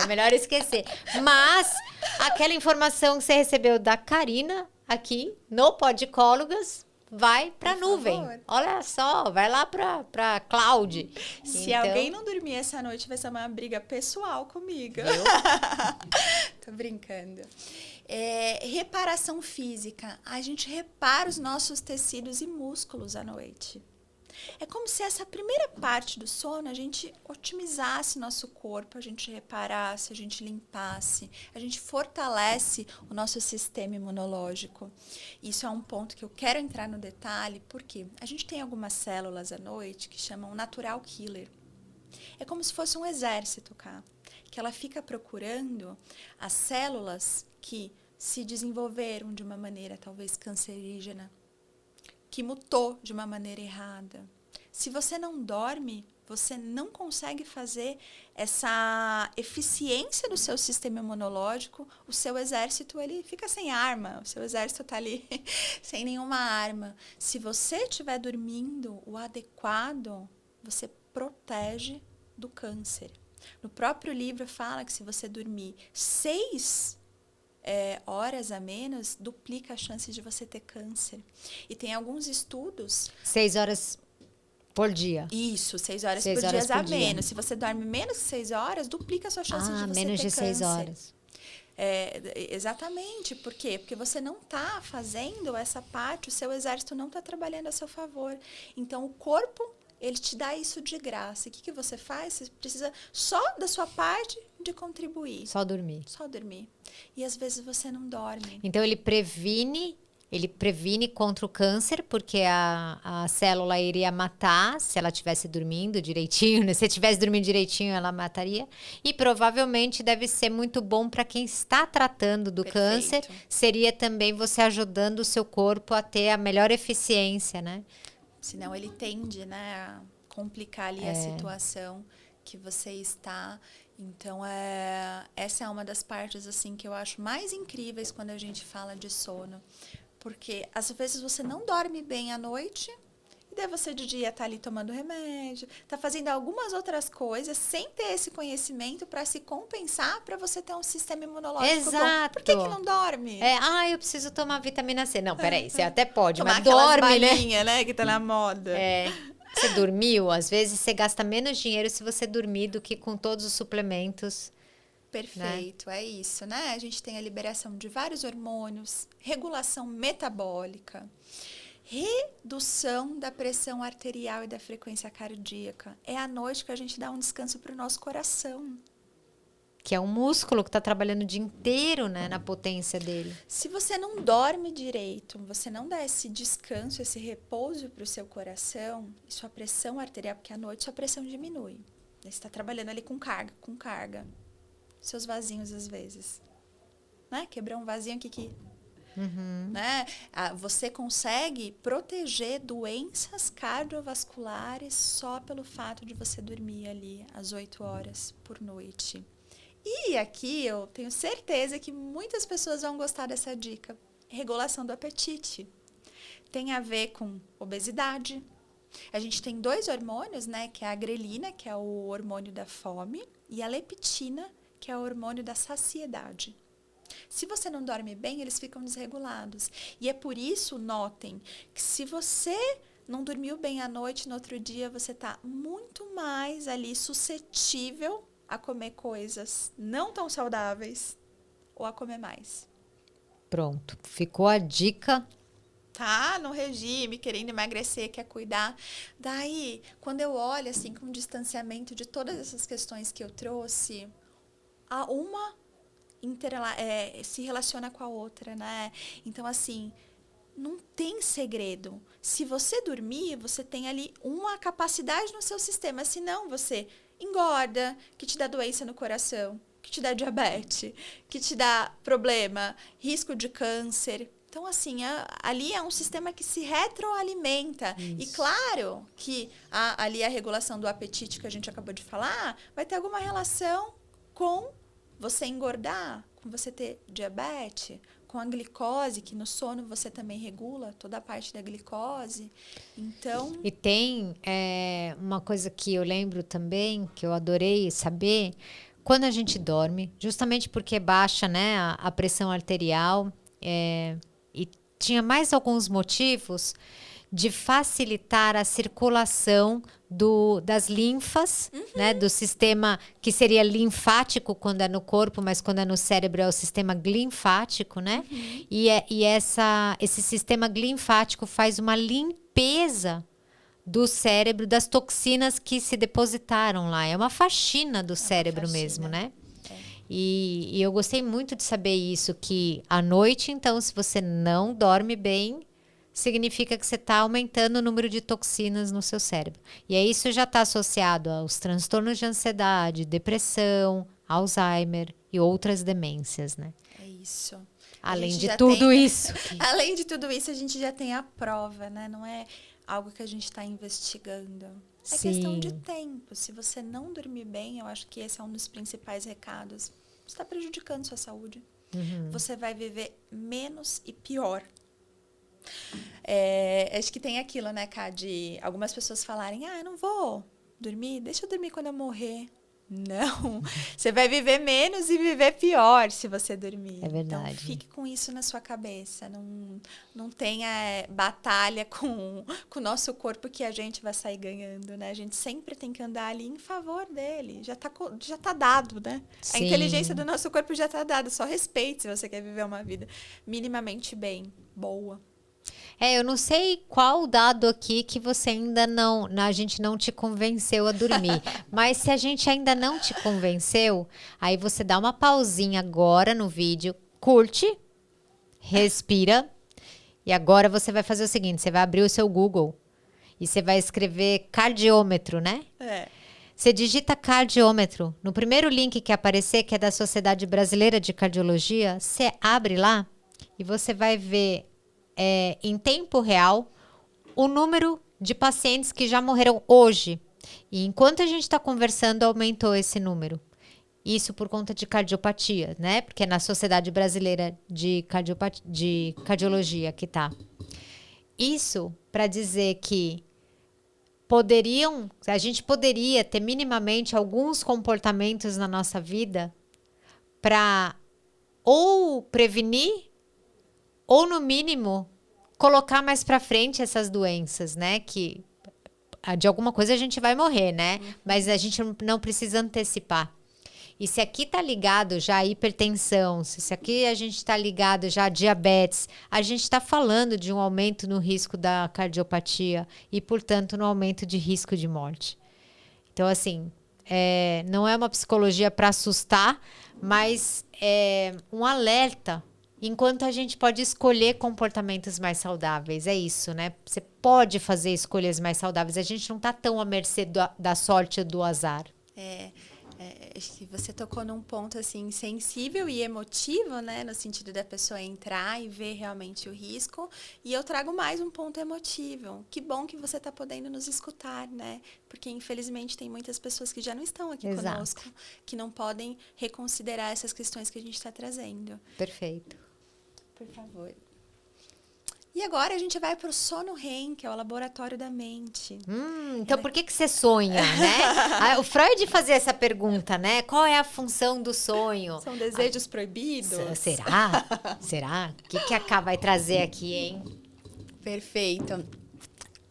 É melhor esquecer. Mas, aquela informação que você recebeu da Karina, aqui, no Podicólogas, vai pra Por nuvem. favor. Olha só, vai lá pra cloud. Se Então, alguém não dormir essa noite, vai ser uma briga pessoal comigo. Tô brincando. Reparação física. A gente repara os nossos tecidos e músculos à noite. É como se essa primeira parte do sono a gente otimizasse nosso corpo, a gente reparasse, a gente limpasse, a gente fortalece o nosso sistema imunológico. Isso é um ponto que eu quero entrar no detalhe, porque a gente tem algumas células à noite que chamam natural killer. É como se fosse um exército, cá, que ela fica procurando as células que se desenvolveram de uma maneira talvez cancerígena, que mutou de uma maneira errada. Se você não dorme, você não consegue fazer essa eficiência do seu sistema imunológico, o seu exército ele fica sem arma, o seu exército está ali sem nenhuma arma. Se você estiver dormindo o adequado, você protege do câncer. No próprio livro fala que se você dormir 6 horas a menos, duplica a chance de você ter câncer. E tem alguns estudos... 6 horas por dia. Isso, 6 horas 6 por horas dia a por dia. menos. Se você dorme menos que 6 horas, duplica a sua chance de você menos ter de câncer. 6 horas. Exatamente. Por quê? Porque você não está fazendo essa parte, o seu exército não está trabalhando a seu favor. Então, o corpo, ele te dá isso de graça. E o que você faz? Você precisa só da sua parte de contribuir. Só dormir. Só dormir. E às vezes você não dorme. Então, ele previne contra o câncer, porque a célula iria matar se ela estivesse dormindo direitinho, né? Se estivesse dormindo direitinho, ela mataria. E provavelmente deve ser muito bom para quem está tratando do câncer. Seria também você ajudando o seu corpo a ter a melhor eficiência, né? Senão ele tende, né, a complicar ali a situação que você está. Então, essa é uma das partes assim que eu acho mais incríveis quando a gente fala de sono. Porque, às vezes, você não dorme bem à noite, e daí você de dia tá ali tomando remédio, tá fazendo algumas outras coisas, sem ter esse conhecimento para se compensar, para você ter um sistema imunológico bom. Por que não dorme? Eu preciso tomar vitamina C. Não, peraí, você até pode, tomar mas dorme, né? Que tá na moda. Você dormiu, às vezes você gasta menos dinheiro se você dormir do que com todos os suplementos. Perfeito, né? É isso, né? A gente tem a liberação de vários hormônios, regulação metabólica, redução da pressão arterial e da frequência cardíaca. É à noite que a gente dá um descanso para o nosso coração. Que é um músculo que está trabalhando o dia inteiro, né, na potência dele. Se você não dorme direito, você não dá esse descanso, esse repouso para o seu coração e sua pressão arterial, porque à noite sua pressão diminui. Você está trabalhando ali com carga. Seus vasinhos, às vezes. Né? Quebrar um vasinho aqui. Né? Você consegue proteger doenças cardiovasculares só pelo fato de você dormir ali às 8 horas por noite. E aqui eu tenho certeza que muitas pessoas vão gostar dessa dica. Regulação do apetite. Tem a ver com obesidade. A gente tem 2 hormônios, né? Que é a grelina, que é o hormônio da fome, e a leptina, que é o hormônio da saciedade. Se você não dorme bem, eles ficam desregulados. E é por isso, notem, que se você não dormiu bem à noite, no outro dia você está muito mais ali suscetível a comer coisas não tão saudáveis ou a comer mais. Pronto, ficou a dica. Tá no regime, querendo emagrecer, quer cuidar. Daí, quando eu olho assim com o distanciamento de todas essas questões que eu trouxe, uma se relaciona com a outra, né? Então, assim, não tem segredo. Se você dormir, você tem ali uma capacidade no seu sistema. Senão, você engorda, que te dá doença no coração, que te dá diabetes, que te dá problema, risco de câncer. Então, assim, ali é um sistema que se retroalimenta. Isso. E claro que ali a regulação do apetite que a gente acabou de falar vai ter alguma relação com você engordar, com você ter diabetes, com a glicose, que no sono você também regula toda a parte da glicose. Então... E tem uma coisa que eu lembro também, que eu adorei saber, quando a gente dorme, justamente porque baixa, né, a pressão arterial, e tinha mais alguns motivos de facilitar a circulação das linfas, né, do sistema que seria linfático quando é no corpo, mas quando é no cérebro é o sistema glinfático, né? E esse sistema glinfático faz uma limpeza do cérebro, das toxinas que se depositaram lá. É uma faxina do cérebro mesmo, né? E eu gostei muito de saber isso, que à noite, então, se você não dorme bem, significa que você está aumentando o número de toxinas no seu cérebro. E aí isso já está associado aos transtornos de ansiedade, depressão, Alzheimer e outras demências, né? É isso. Além de tudo isso. Além de tudo isso, a gente já tem a prova, né? Não é algo que a gente está investigando. É questão de tempo. Se você não dormir bem, eu acho que esse é um dos principais recados. Você está prejudicando sua saúde. Você vai viver menos e pior. Acho que tem aquilo, né, Ká, de algumas pessoas falarem, eu não vou dormir, deixa eu dormir quando eu morrer. Não, você vai viver menos e viver pior se você dormir. É verdade. Então, fique com isso na sua cabeça. Não tenha batalha com o nosso corpo que a gente vai sair ganhando, né? A gente sempre tem que andar ali em favor dele. Já tá dado, né? Sim. A inteligência do nosso corpo já tá dada. Só respeite se você quer viver uma vida minimamente bem, boa. Eu não sei qual dado aqui que você ainda a gente não te convenceu a dormir. Mas se a gente ainda não te convenceu, aí você dá uma pausinha agora no vídeo, curte, respira. E agora você vai fazer o seguinte, você vai abrir o seu Google e você vai escrever cardiômetro, né? Você digita cardiômetro. No primeiro link que aparecer, que é da Sociedade Brasileira de Cardiologia, você abre lá e você vai ver em tempo real o número de pacientes que já morreram hoje. E enquanto a gente está conversando, aumentou esse número. Isso por conta de cardiopatia, né? Porque é na Sociedade Brasileira de Cardiologia que tá. Isso para dizer que a gente poderia ter minimamente alguns comportamentos na nossa vida para ou prevenir ou, no mínimo, colocar mais para frente essas doenças, né? Que de alguma coisa a gente vai morrer, né? Mas a gente não precisa antecipar. E se aqui tá ligado já a hipertensão, se aqui a gente tá ligado já a diabetes, a gente está falando de um aumento no risco da cardiopatia e, portanto, no aumento de risco de morte. Então, assim, não é uma psicologia para assustar, mas é um alerta. Enquanto a gente pode escolher comportamentos mais saudáveis. É isso, né? Você pode fazer escolhas mais saudáveis. A gente não está tão à mercê da sorte ou do azar. Acho que você tocou num ponto assim sensível e emotivo, né, no sentido da pessoa entrar e ver realmente o risco. E eu trago mais um ponto emotivo. Que bom que você está podendo nos escutar, né? Porque infelizmente tem muitas pessoas que já não estão aqui conosco, que não podem reconsiderar essas questões que a gente está trazendo. Perfeito. Por favor. E agora a gente vai para o sono REM, que é o laboratório da mente. Então por que você sonha, né? O Freud fazia essa pergunta, né? Qual é a função do sonho? São desejos proibidos? Será? Será? O que a Ká vai trazer aqui, hein? Perfeito.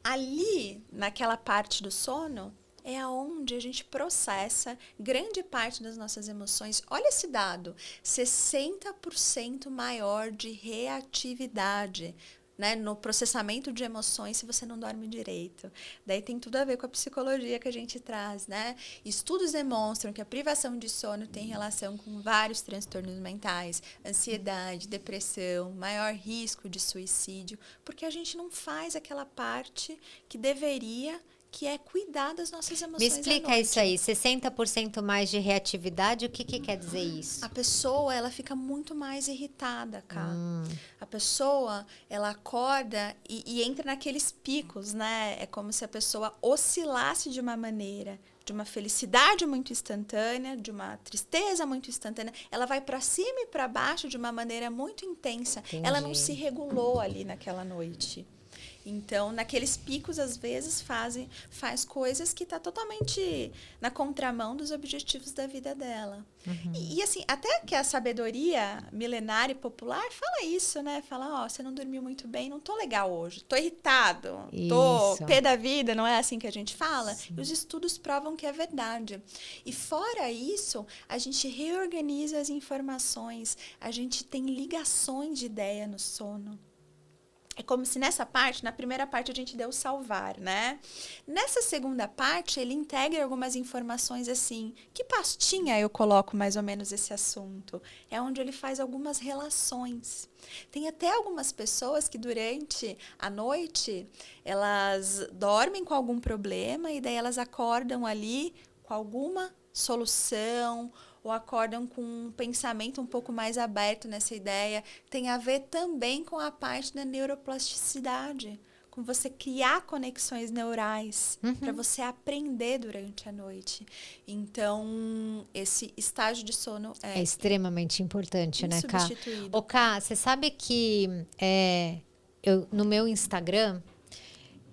Ali, naquela parte do sono, é aonde a gente processa grande parte das nossas emoções. Olha esse dado, 60% maior de reatividade, né, no processamento de emoções se você não dorme direito. Daí tem tudo a ver com a psicologia que a gente traz, né? Estudos demonstram que a privação de sono tem relação com vários transtornos mentais, ansiedade, depressão, maior risco de suicídio, porque a gente não faz aquela parte que deveria, que é cuidar das nossas emoções. Me explica isso aí, 60% mais de reatividade, o que quer dizer isso? A pessoa, ela fica muito mais irritada, cara. A pessoa, ela acorda e entra naqueles picos, né? É como se a pessoa oscilasse de uma maneira, de uma felicidade muito instantânea, de uma tristeza muito instantânea. Ela vai para cima e para baixo de uma maneira muito intensa. Entendi. Ela não se regulou ali naquela noite. Então, naqueles picos, às vezes, faz coisas que tá totalmente na contramão dos objetivos da vida dela. E, assim, até que a sabedoria milenária e popular fala isso, né? Fala, ó, você não dormiu muito bem, não tô legal hoje, tô irritado, tô Isso. pé da vida, não é assim que a gente fala? Sim. E os estudos provam que é verdade. E fora isso, a gente reorganiza as informações, a gente tem ligações de ideia no sono. É como se nessa parte, na primeira parte a gente deu salvar, né? Nessa segunda parte, ele integra algumas informações assim. Que pastinha eu coloco mais ou menos esse assunto? É onde ele faz algumas relações. Tem até algumas pessoas que durante a noite, elas dormem com algum problema e daí elas acordam ali com alguma solução ou acordam com um pensamento um pouco mais aberto nessa ideia, tem a ver também com a parte da neuroplasticidade, com você criar conexões neurais para você aprender durante a noite. Então, esse estágio de sono É extremamente importante, né, Ká? insubstituído. Ô, Ká, você sabe que no meu Instagram,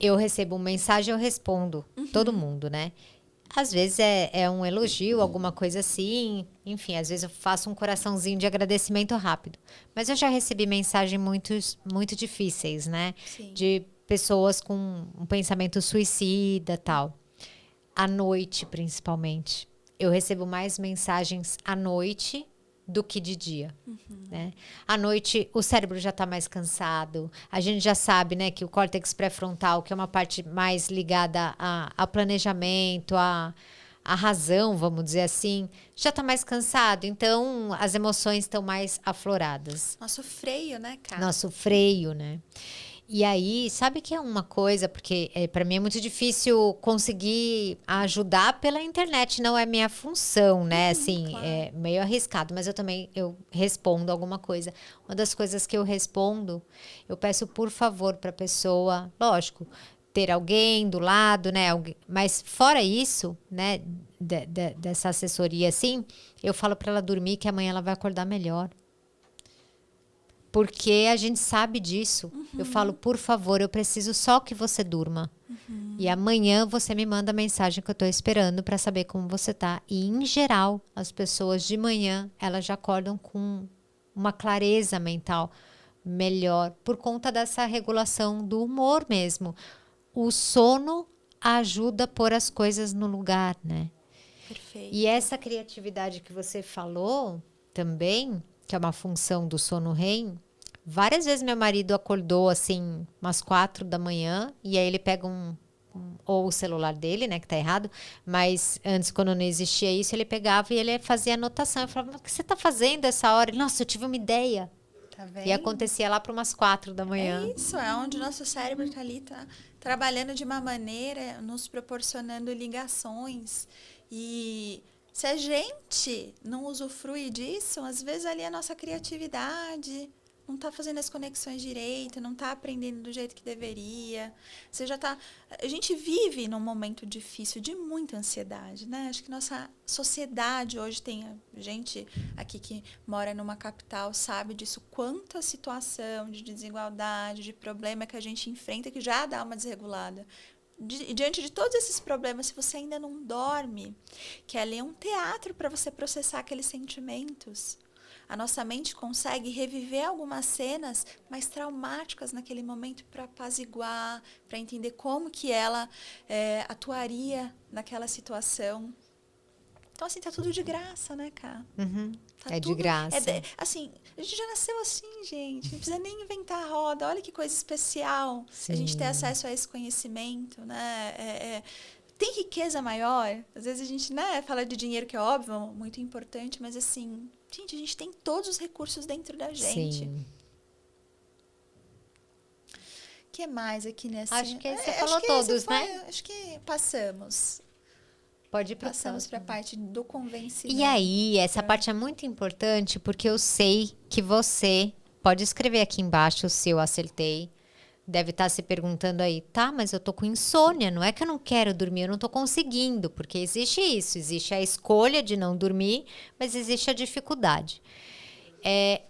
eu recebo uma mensagem, eu respondo. Todo mundo, né? Às vezes é um elogio, alguma coisa assim. Enfim, às vezes eu faço um coraçãozinho de agradecimento rápido. Mas eu já recebi mensagens muito difíceis, né? Sim. De pessoas com um pensamento suicida e tal. À noite, principalmente. Eu recebo mais mensagens à noite do que de dia, né? À noite, o cérebro já está mais cansado. A gente já sabe, né, que o córtex pré-frontal, que é uma parte mais ligada a planejamento, a razão, vamos dizer assim, já está mais cansado. Então, as emoções estão mais afloradas. Nosso freio, né, cara? Nosso freio, né? E aí, sabe que é uma coisa, porque para mim é muito difícil conseguir ajudar pela internet, não é minha função, né? Assim, claro. é meio arriscado, mas eu respondo alguma coisa. Uma das coisas que eu respondo, eu peço por favor para a pessoa, lógico, ter alguém do lado, né? Mas fora isso, né? Dessa assessoria assim, eu falo para ela dormir que amanhã ela vai acordar melhor. Porque a gente sabe disso. Eu falo, por favor, eu preciso só que você durma. E amanhã você me manda a mensagem que eu tô esperando para saber como você tá. E, em geral, as pessoas de manhã, elas já acordam com uma clareza mental melhor por conta dessa regulação do humor mesmo. O sono ajuda a pôr as coisas no lugar, né? Perfeito. E essa criatividade que você falou também, que é uma função do sono REM, várias vezes meu marido acordou assim, umas 4 da manhã, e aí ele pega ou o celular dele, né, que tá errado, mas antes, quando não existia isso, ele pegava e ele fazia anotação. Eu falava, mas o que você tá fazendo essa hora? Ele, nossa, eu tive uma ideia. Tá vendo? E acontecia lá para umas 4 da manhã. É isso, é onde o nosso cérebro está ali, tá trabalhando de uma maneira, nos proporcionando ligações. E se a gente não usufrui disso, às vezes ali a nossa criatividade não está fazendo as conexões direito, não está aprendendo do jeito que deveria. Você já tá. A gente vive num momento difícil de muita ansiedade, né? Acho que nossa sociedade hoje tem gente aqui que mora numa capital sabe disso, quanta situação de desigualdade, de problema que a gente enfrenta que já dá uma desregulada. Diante de todos esses problemas, se você ainda não dorme, que ali é um teatro para você processar aqueles sentimentos. A nossa mente consegue reviver algumas cenas mais traumáticas naquele momento para apaziguar, para entender como que ela atuaria naquela situação. Então, assim, tá tudo de graça, né, cara? Tá de graça. Assim, a gente já nasceu assim, gente. Não precisa nem inventar a roda. Olha que coisa especial. Sim. A gente ter acesso a esse conhecimento, né? Tem riqueza maior. Às vezes a gente, né, fala de dinheiro, que é óbvio, muito importante, mas assim, gente, a gente tem todos os recursos dentro da gente. Sim. O que mais aqui nessa... Acho que você falou todos, né? Acho que passamos. Pode ir para Passamos para a parte do convencimento. E aí, essa parte é muito importante porque eu sei que você pode escrever aqui embaixo se eu acertei. Deve estar se perguntando aí, tá, mas eu tô com insônia, não é que eu não quero dormir, eu não tô conseguindo, porque existe isso, existe a escolha de não dormir, mas existe a dificuldade.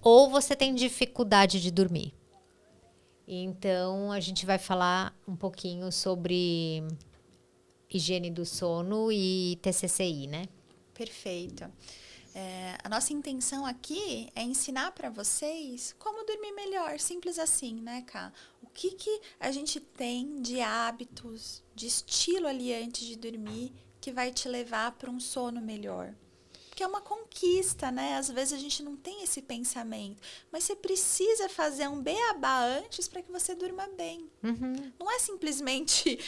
Ou você tem dificuldade de dormir. Então, a gente vai falar um pouquinho sobre higiene do sono e TCCI, né? Perfeito. A nossa intenção aqui é ensinar para vocês como dormir melhor, simples assim, né, Ká? O que a gente tem de hábitos, de estilo ali antes de dormir que vai te levar para um sono melhor? Porque é uma conquista, né? Às vezes a gente não tem esse pensamento, mas você precisa fazer um beabá antes para que você durma bem. Não é simplesmente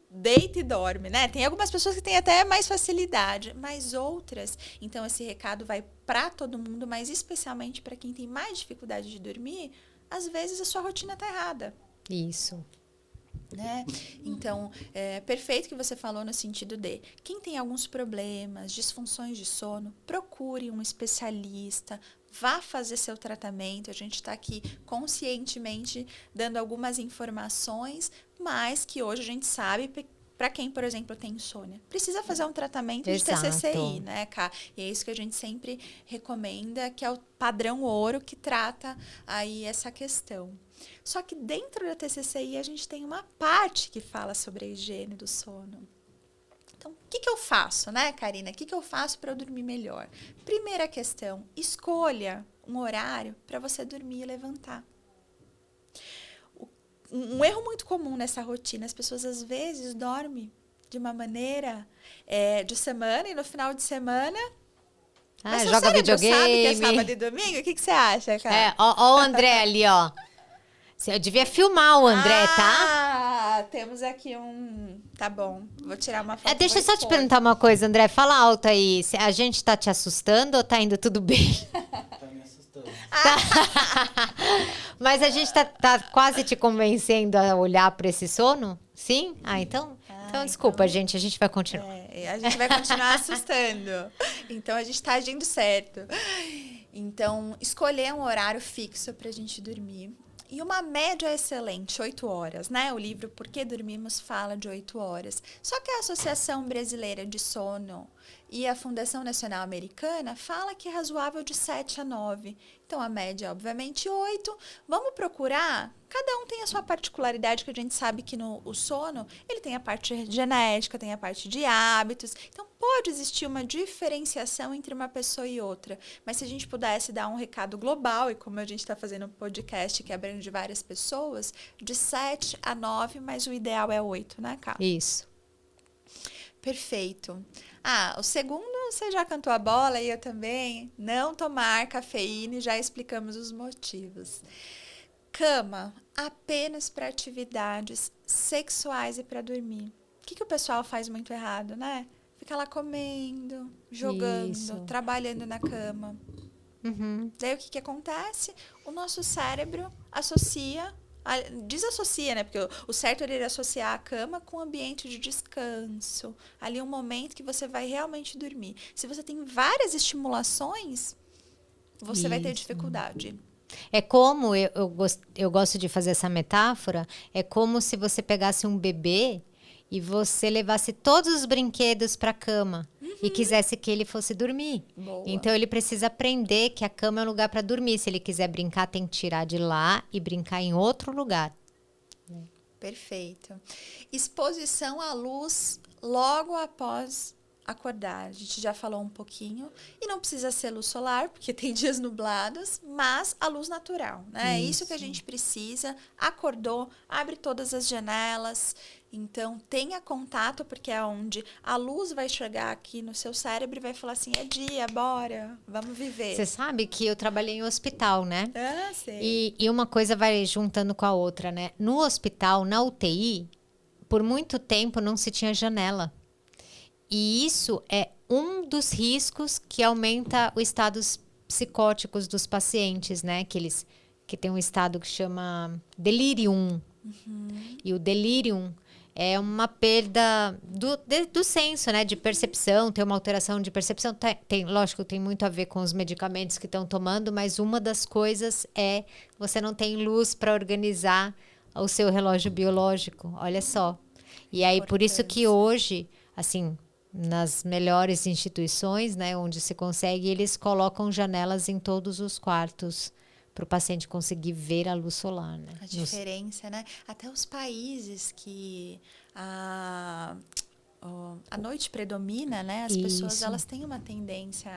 deita e dorme, né? Tem algumas pessoas que têm até mais facilidade, mas outras, então esse recado vai para todo mundo, mas especialmente para quem tem mais dificuldade de dormir, às vezes a sua rotina está errada. Isso. Né? Então, é perfeito que você falou no sentido de quem tem alguns problemas, disfunções de sono, procure um especialista, vá fazer seu tratamento. A gente está aqui conscientemente dando algumas informações, mas que hoje a gente sabe para quem, por exemplo, tem insônia. Precisa fazer um tratamento de TCCI, né, Ká? E é isso que a gente sempre recomenda, que é o padrão ouro que trata aí essa questão. Só que dentro da TCCI a gente tem uma parte que fala sobre a higiene do sono. Então, o que eu faço, né, Karina? O que eu faço para eu dormir melhor? Primeira questão, escolha um horário para você dormir e levantar. Um erro muito comum nessa rotina, as pessoas às vezes dormem de uma maneira de semana e no final de semana... Mas joga videogame. Sabe que é sábado e domingo? O que você acha, cara? Ó o André ali, ó. Eu devia filmar o André, tá? Temos aqui um... Tá bom, vou tirar uma foto. Deixa eu só te perguntar uma coisa, André. Fala alto aí. A gente tá te assustando ou tá indo tudo bem? Tá me assustando. Mas a gente tá quase te convencendo a olhar para esse sono? Sim? Então desculpa, gente. A gente vai continuar. A gente vai continuar assustando. Então, a gente tá agindo certo. Então, escolher um horário fixo pra gente dormir. E uma média excelente, 8 horas, né? O livro Por que Dormimos fala de 8 horas. Só que a Associação Brasileira de Sono e a Fundação Nacional Americana fala que é razoável de 7 a 9. Então, a média, obviamente, 8. Vamos procurar. Cada um tem a sua particularidade, que a gente sabe que o sono, ele tem a parte genética, tem a parte de hábitos. Então, pode existir uma diferenciação entre uma pessoa e outra. Mas se a gente pudesse dar um recado global, e como a gente está fazendo um podcast que abrange várias pessoas, de 7 a 9, mas o ideal é 8, né, Ká? Isso. Perfeito. O segundo, você já cantou a bola e eu também. Não tomar cafeína e já explicamos os motivos. Cama, apenas para atividades sexuais e para dormir. O que o pessoal faz muito errado, né? Fica lá comendo, jogando, trabalhando na cama. Daí o que acontece? O nosso cérebro desassocia, né? Porque o certo é ele associar a cama com o ambiente de descanso. Ali é um momento que você vai realmente dormir. Se você tem várias estimulações, você vai ter dificuldade. É como, eu gosto de fazer essa metáfora, é como se você pegasse um bebê e você levasse todos os brinquedos para a cama e quisesse que ele fosse dormir. Boa. Então, ele precisa aprender que a cama é um lugar para dormir. Se ele quiser brincar, tem que tirar de lá e brincar em outro lugar. Perfeito. Exposição à luz logo após acordar. A gente já falou um pouquinho. E não precisa ser luz solar, porque tem dias nublados, mas a luz natural, né? É isso que a gente precisa. Acordou, abre todas as janelas. Então, tenha contato, porque é onde a luz vai chegar aqui no seu cérebro e vai falar assim, é dia, bora, vamos viver. Você sabe que eu trabalhei em hospital, né? Sei. E uma coisa vai juntando com a outra, né? No hospital, na UTI, por muito tempo não se tinha janela. E isso é um dos riscos que aumenta os estados psicóticos dos pacientes, né? Que tem um estado que chama delirium. E o delirium é uma perda do senso, né? De percepção, tem uma alteração de percepção. Lógico, tem muito a ver com os medicamentos que estão tomando, mas uma das coisas é você não tem luz para organizar o seu relógio biológico. Olha só. E aí, por isso que hoje, assim, nas melhores instituições, né, onde se consegue, eles colocam janelas em todos os quartos para o paciente conseguir ver a luz solar, né? A diferença, né? Até os países que a noite predomina, né? As pessoas, elas têm uma tendência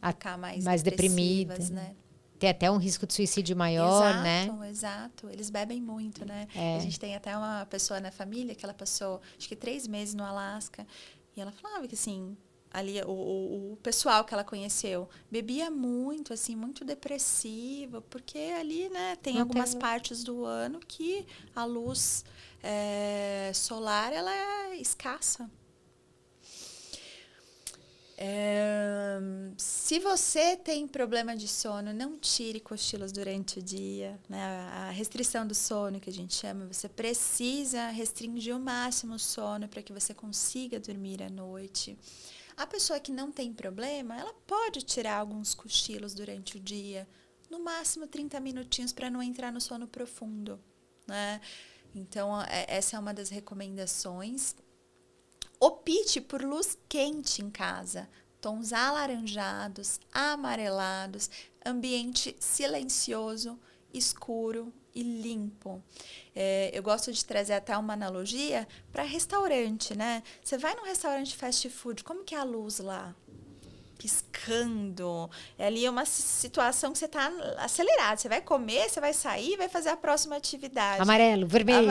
a ficar mais deprimidas, né? Tem até um risco de suicídio maior, né? Exato. Eles bebem muito, né? A gente tem até uma pessoa na família que ela passou, acho que 3 meses no Alasca, e ela falava que, assim, ali o pessoal que ela conheceu bebia muito, assim, muito depressivo, porque ali, né, tem algumas partes do ano que a luz solar, ela é escassa. Se você tem problema de sono, não tire cochilos durante o dia, né? A restrição do sono, que a gente chama, você precisa restringir ao máximo o sono para que você consiga dormir à noite. A pessoa que não tem problema, ela pode tirar alguns cochilos durante o dia, no máximo 30 minutinhos para não entrar no sono profundo, né? Então, essa é uma das recomendações. Opte por luz quente em casa, tons alaranjados, amarelados, ambiente silencioso, escuro e limpo. Eu gosto de trazer até uma analogia para restaurante, né? Você vai num restaurante fast food, como que é a luz lá? Piscando. Ali é uma situação que você está acelerado. Você vai comer, você vai sair, vai fazer a próxima atividade. Amarelo, vermelho.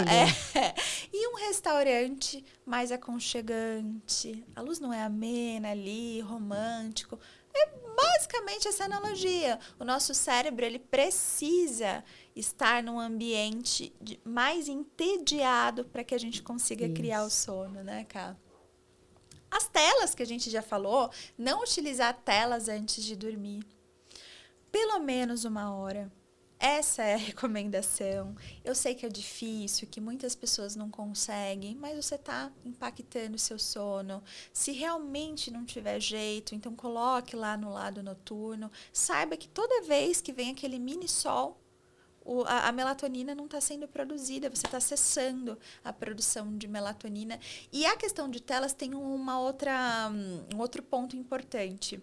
E um restaurante mais aconchegante. A luz não é amena ali, romântico. É basicamente essa analogia. O nosso cérebro, ele precisa estar num ambiente mais entediado para que a gente consiga criar o sono, né, Ká? As telas que a gente já falou, não utilizar telas antes de dormir. Pelo menos 1 hora. Essa é a recomendação. Eu sei que é difícil, que muitas pessoas não conseguem, mas você está impactando o seu sono. Se realmente não tiver jeito, então coloque lá no lado noturno. Saiba que toda vez que vem aquele mini sol, a melatonina não está sendo produzida, você está cessando a produção de melatonina. E a questão de telas tem um outro ponto importante.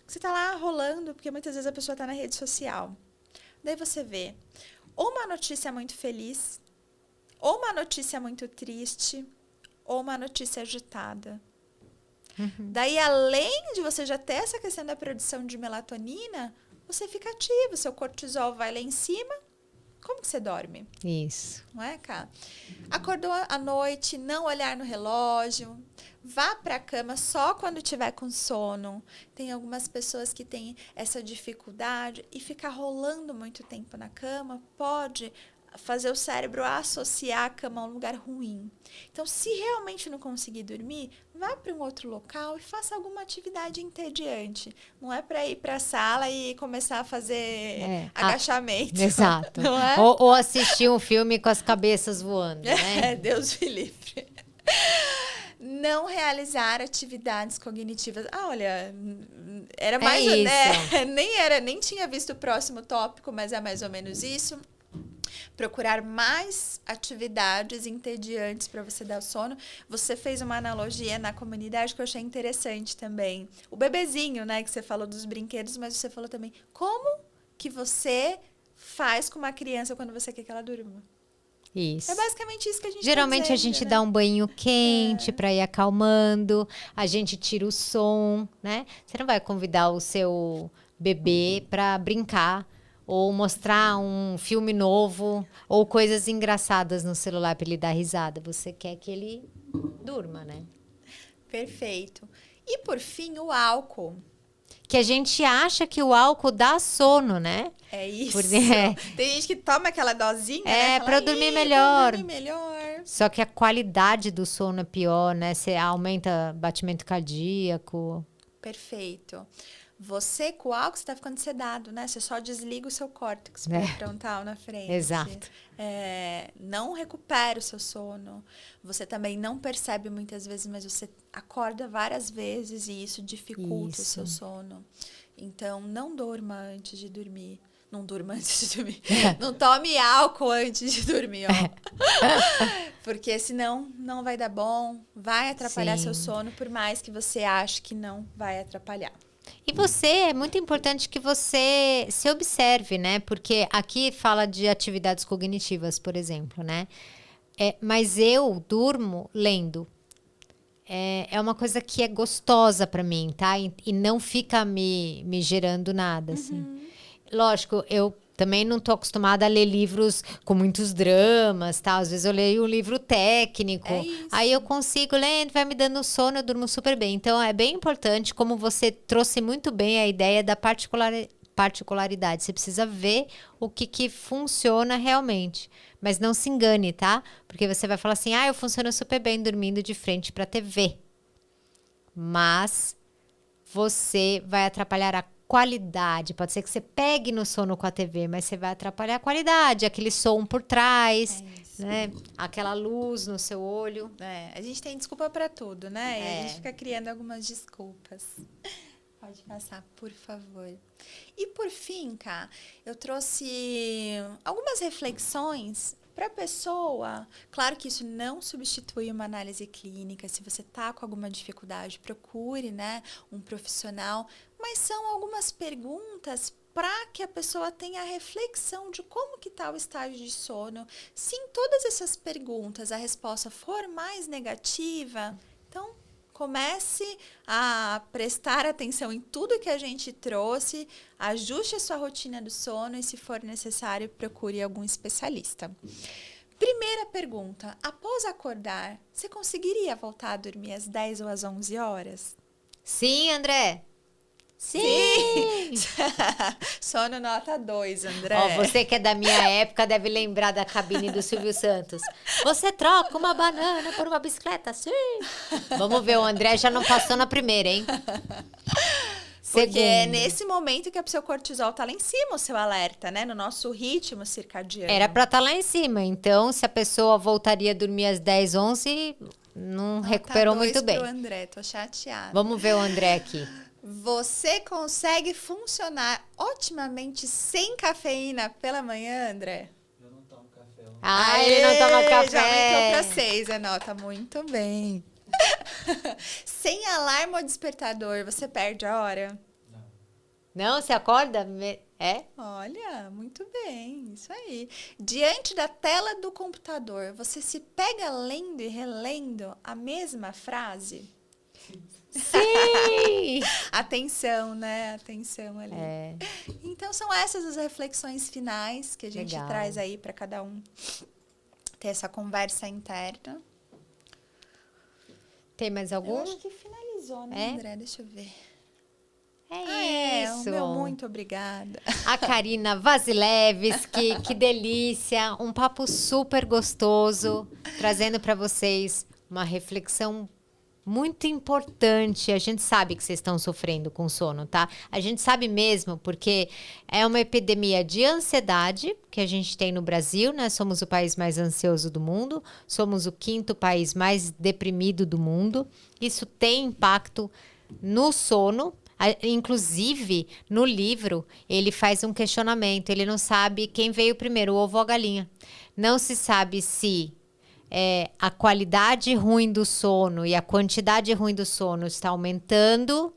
Você está lá rolando, porque muitas vezes a pessoa está na rede social. Daí você vê ou uma notícia muito feliz, ou uma notícia muito triste, ou uma notícia agitada. Daí, além de você já ter essa questão da produção de melatonina, você fica ativo, seu cortisol vai lá em cima. Como que você dorme? Isso. Não é, Ká? Acordou à noite, não olhar no relógio. Vá para a cama só quando tiver com sono. Tem algumas pessoas que têm essa dificuldade e ficar rolando muito tempo na cama pode fazer o cérebro associar a cama a um lugar ruim. Então, se realmente não conseguir dormir, vá para um outro local e faça alguma atividade entediante. Não é para ir para a sala e começar a fazer agachamento. Exato. Não é? Ou assistir um filme com as cabeças voando, né? Deus me livre. Não realizar atividades cognitivas. Olha, era mais nem tinha visto o próximo tópico, mas é mais ou menos isso. Procurar mais atividades entediantes para você dar sono. Você fez uma analogia na comunidade que eu achei interessante também. O bebezinho, né, que você falou dos brinquedos, mas você falou também como que você faz com uma criança quando você quer que ela durma. Isso. É basicamente isso que a gente Geralmente tá dizendo, a gente né? dá um banho quente para ir acalmando, a gente tira o som, né? Você não vai convidar o seu bebê para brincar ou mostrar um filme novo ou coisas engraçadas no celular para ele dar risada. Você quer que ele durma, né? Perfeito. E por fim, o álcool. Que a gente acha que o álcool dá sono, né? É isso. Porque tem gente que toma aquela dosinha, né? para dormir melhor. Pra dormir melhor. Só que a qualidade do sono é pior, né? Você aumenta batimento cardíaco. Perfeito. Você, com o álcool, você está ficando sedado, né? Você só desliga o seu córtex pré-frontal na frente. Exato. Não recupera o seu sono. Você também não percebe muitas vezes, mas você acorda várias vezes e isso dificulta o seu sono. Então, não durma antes de dormir. Não durma antes de dormir. Não tome álcool antes de dormir, ó. Porque senão não vai dar bom, vai atrapalhar seu sono, por mais que você ache que não vai atrapalhar. E você, é muito importante que você se observe, né? Porque aqui fala de atividades cognitivas, por exemplo, né? Mas eu durmo lendo. É uma coisa que é gostosa pra mim, tá? E não fica me gerando nada, assim. Lógico, eu também não tô acostumada a ler livros com muitos dramas, tá? Às vezes eu leio um livro técnico. É isso. Aí eu consigo lendo, vai me dando sono, eu durmo super bem. Então é bem importante, como você trouxe muito bem a ideia da particularidade. Você precisa ver o que funciona realmente. Mas não se engane, tá? Porque você vai falar assim, eu funciono super bem dormindo de frente pra TV. Mas você vai atrapalhar a qualidade. Pode ser que você pegue no sono com a TV, mas você vai atrapalhar a qualidade, aquele som por trás, né? Aquela luz no seu olho. A gente tem desculpa para tudo, né? E a gente É. fica criando algumas desculpas. Pode passar, por favor. E por fim, Ká, eu trouxe algumas reflexões para a pessoa. Claro que isso não substitui uma análise clínica. Se você está com alguma dificuldade, procure, né, um profissional. Mas são algumas perguntas para que a pessoa tenha a reflexão de como que está o estágio de sono. Se em todas essas perguntas a resposta for mais negativa, então comece a prestar atenção em tudo que a gente trouxe, ajuste a sua rotina do sono e, se for necessário, procure algum especialista. Primeira pergunta, após acordar, você conseguiria voltar a dormir às 10 ou às 11 horas? Sim, André. Sim! Sono nota 2, André. Ó, você que é da minha época deve lembrar da cabine do Silvio Santos. Você troca uma banana por uma bicicleta? Sim! Vamos ver, o André já não passou na primeira, hein? Porque é nesse momento que o seu cortisol tá lá em cima, o seu alerta, né? No nosso ritmo circadiano. Era pra estar lá em cima. Então, se a pessoa voltaria a dormir às 10, 11, não recuperou muito bem. Pro André, tô chateada. Vamos ver o André aqui. Você consegue funcionar otimamente sem cafeína pela manhã, André? Eu não tomo café. Ele não toma café. Já aumentou pra 6, anota muito bem. Sem alarme ou despertador, você perde a hora? Não, você acorda? Olha, muito bem, isso aí. Diante da tela do computador, você se pega lendo e relendo a mesma frase? Sim! Atenção, né? Atenção ali. Então, são essas as reflexões finais que a gente traz aí para cada um ter essa conversa interna. Tem mais algum? Eu acho que finalizou, né, André? Deixa eu ver. Isso. O meu muito obrigada. A Karina Vasilevski, que delícia. Um papo super gostoso, trazendo para vocês uma reflexão muito importante. A gente sabe que vocês estão sofrendo com sono, tá? A gente sabe mesmo, porque é uma epidemia de ansiedade que a gente tem no Brasil, né? Somos o país mais ansioso do mundo, somos o 5º país mais deprimido do mundo. Isso tem impacto no sono. Inclusive, no livro, ele faz um questionamento. Ele não sabe quem veio primeiro, o ovo ou a galinha. Não se sabe se a qualidade ruim do sono e a quantidade ruim do sono está aumentando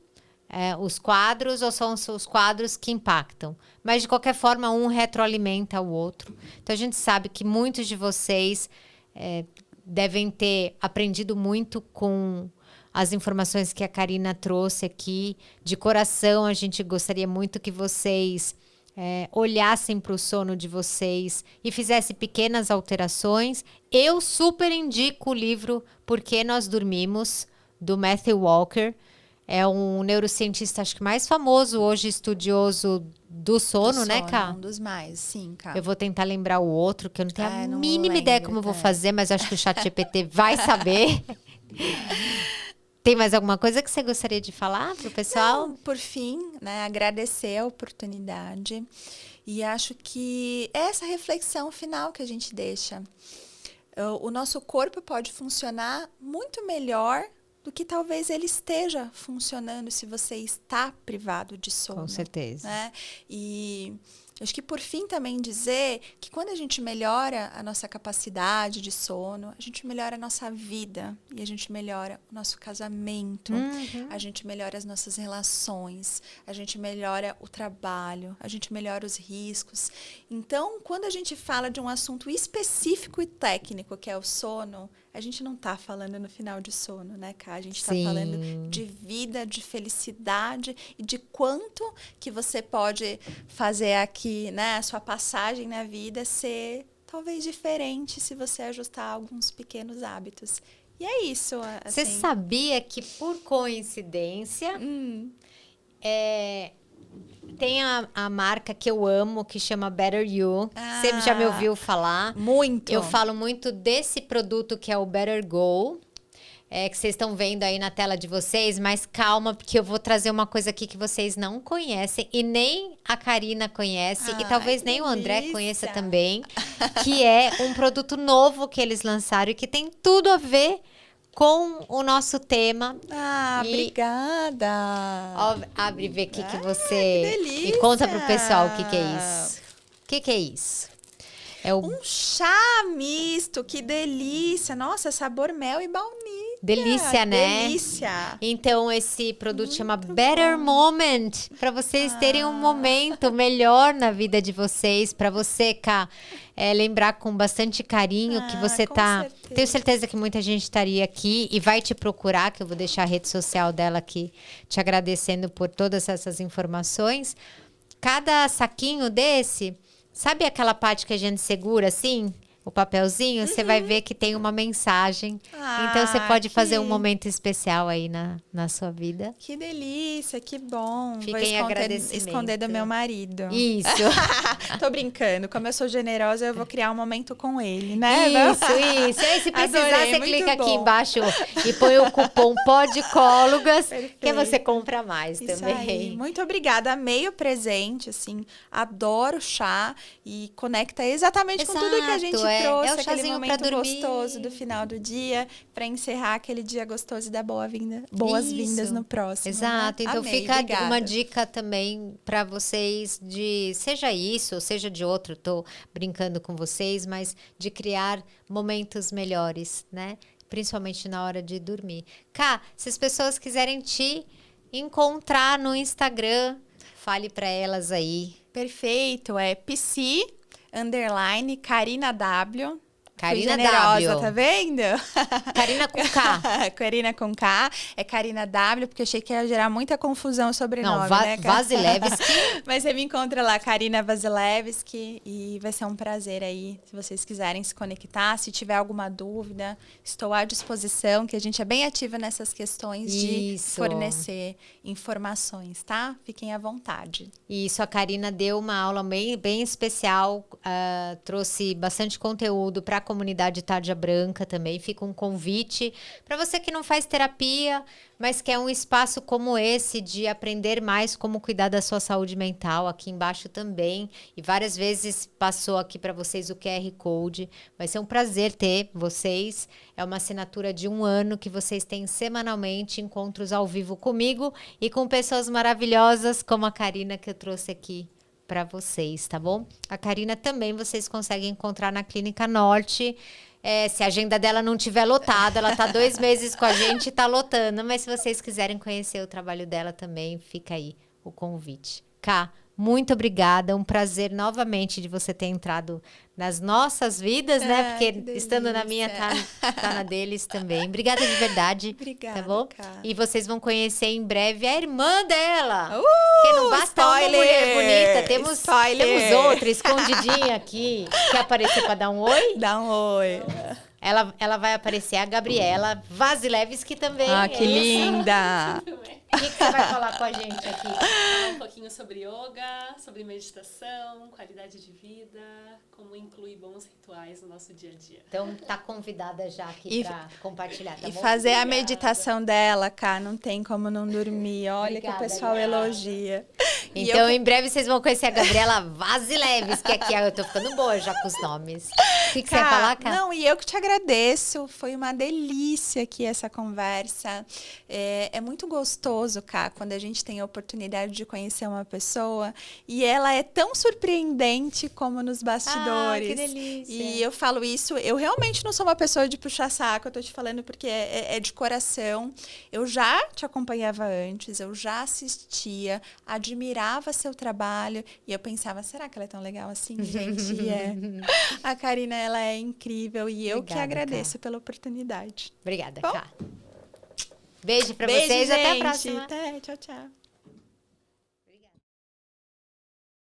os quadros ou são os quadros que impactam. Mas, de qualquer forma, um retroalimenta o outro. Então, a gente sabe que muitos de vocês devem ter aprendido muito com as informações que a Karina trouxe aqui. De coração, a gente gostaria muito que vocês olhassem para o sono de vocês e fizessem pequenas alterações. Eu super indico o livro Por que Nós Dormimos, do Matthew Walker. É um neurocientista, acho que mais famoso hoje, estudioso do sono, né, Ká? Um dos mais, sim, Ká. Eu vou tentar lembrar o outro, que eu não tenho a mínima ideia como eu vou fazer, mas acho que o ChatGPT vai saber. Tem mais alguma coisa que você gostaria de falar para o pessoal? Não, por fim, né, agradecer a oportunidade. E acho que é essa reflexão final que a gente deixa. O nosso corpo pode funcionar muito melhor do que talvez ele esteja funcionando se você está privado de sono. Com certeza. Né? E Acho que, por fim, também dizer que quando a gente melhora a nossa capacidade de sono, a gente melhora a nossa vida e a gente melhora o nosso casamento, a gente melhora as nossas relações, a gente melhora o trabalho, a gente melhora os riscos. Então, quando a gente fala de um assunto específico e técnico, que é o sono, a gente não está falando no final de sono, né, Ká? A gente está falando de vida, de felicidade e de quanto que você pode fazer aqui, né, a sua passagem na vida ser talvez diferente se você ajustar alguns pequenos hábitos. E é isso. Você sabia que, por coincidência, tem a marca que eu amo, que chama Better You. Você já me ouviu falar? Muito. Eu falo muito desse produto que é o Better Go, que vocês estão vendo aí na tela de vocês, mas calma, porque eu vou trazer uma coisa aqui que vocês não conhecem e nem a Karina conhece e talvez nem o André conheça também, que é um produto novo que eles lançaram e que tem tudo a ver com o nosso tema. Obrigada. Ó, abre e vê o que você... Que delícia. E conta pro pessoal o que é isso. O que é isso? É um chá misto, que delícia. Nossa, sabor mel e baunilha. Delícia, né? Delícia. Então, esse produto chama Better Moment, para vocês terem um momento melhor na vida de vocês, para você, Ká, lembrar com bastante carinho que você tá... certeza. Tenho certeza que muita gente estaria aqui e vai te procurar, que eu vou deixar a rede social dela aqui, te agradecendo por todas essas informações. Cada saquinho desse, sabe aquela parte que a gente segura assim? O papelzinho, você vai ver que tem uma mensagem. Então, você pode fazer um momento especial aí na sua vida. Que delícia, que bom. Fiquem Vou esconder do meu marido. Isso. Tô brincando. Como eu sou generosa, eu vou criar um momento com ele, né? Isso. E aí, se precisar, você clica aqui embaixo e põe o cupom PODCÓLOGAS, que você compra mais isso também. Aí. Muito obrigada. Amei o presente, assim. Adoro chá e conecta exatamente com tudo que a gente trouxe, aquele momento gostoso do final do dia, para encerrar aquele dia gostoso e dar boas-vindas no próximo. Exato. Né? Então Amei, fica obrigada. uma dica também para vocês de, seja isso, ou seja de outro, tô brincando com vocês, mas de criar momentos melhores, né? Principalmente na hora de dormir. Ká, se as pessoas quiserem te encontrar no Instagram, fale para elas aí. Perfeito. É _Karina W. Karina generosa, W. Tá vendo? Karina com K. Karina com K. É Karina W, porque eu achei que ia gerar muita confusão sobre Não, nome, né? Vasilevski. Mas você me encontra lá, Karina Vasilevski, e vai ser um prazer aí, se vocês quiserem se conectar. Se tiver alguma dúvida, estou à disposição, que a gente é bem ativa nessas questões de fornecer informações, tá? Fiquem à vontade. Isso, a Karina deu uma aula bem especial, trouxe bastante conteúdo para a comunidade Tarja Branca também. Fica um convite para você que não faz terapia, mas quer um espaço como esse de aprender mais como cuidar da sua saúde mental. Aqui embaixo também. E várias vezes passou aqui para vocês o QR Code. Vai ser um prazer ter vocês. É uma assinatura de 1 ano que vocês têm semanalmente encontros ao vivo comigo e com pessoas maravilhosas como a Karina que eu trouxe aqui para vocês, tá bom? A Karina também vocês conseguem encontrar na Clínica Norte. Se a agenda dela não tiver lotada, ela tá 2 meses com a gente e tá lotando. Mas se vocês quiserem conhecer o trabalho dela também, fica aí o convite. Ká, muito obrigada. Um prazer novamente de você ter entrado nas nossas vidas, né? Porque estando na minha, tá na deles também. Obrigada de verdade. Obrigada, tá bom? Ká. E vocês vão conhecer em breve a irmã dela. Que não basta uma mulher bonita, temos outra escondidinha aqui. Quer aparecer para dar um oi? Dá um oi. Ela vai aparecer, a Gabriela Vasilevski também. Que linda! O que você vai falar com a gente aqui? Falar um pouquinho sobre yoga, sobre meditação, qualidade de vida, como incluir bons rituais no nosso dia a dia. Então, tá convidada já aqui para compartilhar, tá e bom? fazer a meditação dela, Ká, não tem como não dormir. Olha, obrigada, que o pessoal elogia. Então, em breve, vocês vão conhecer a Gabriela Vazileves, que aqui eu tô ficando boa já com os nomes. O que você ia falar, Cá? Não, e eu que te agradeço. Foi uma delícia aqui essa conversa. É muito gostoso, Cá, quando a gente tem a oportunidade de conhecer uma pessoa e ela é tão surpreendente como nos bastidores. Que delícia. E eu falo isso, eu realmente não sou uma pessoa de puxar saco, eu tô te falando porque é de coração. Eu já te acompanhava antes, eu já assistia, admirava seu trabalho e eu pensava, será que ela é tão legal assim, gente? E a Karina, ela é incrível e eu que agradeço pela oportunidade. Obrigada, Bom? Cá. Beijo pra Beijo, vocês e até a gente. próxima. Até, tchau, tchau.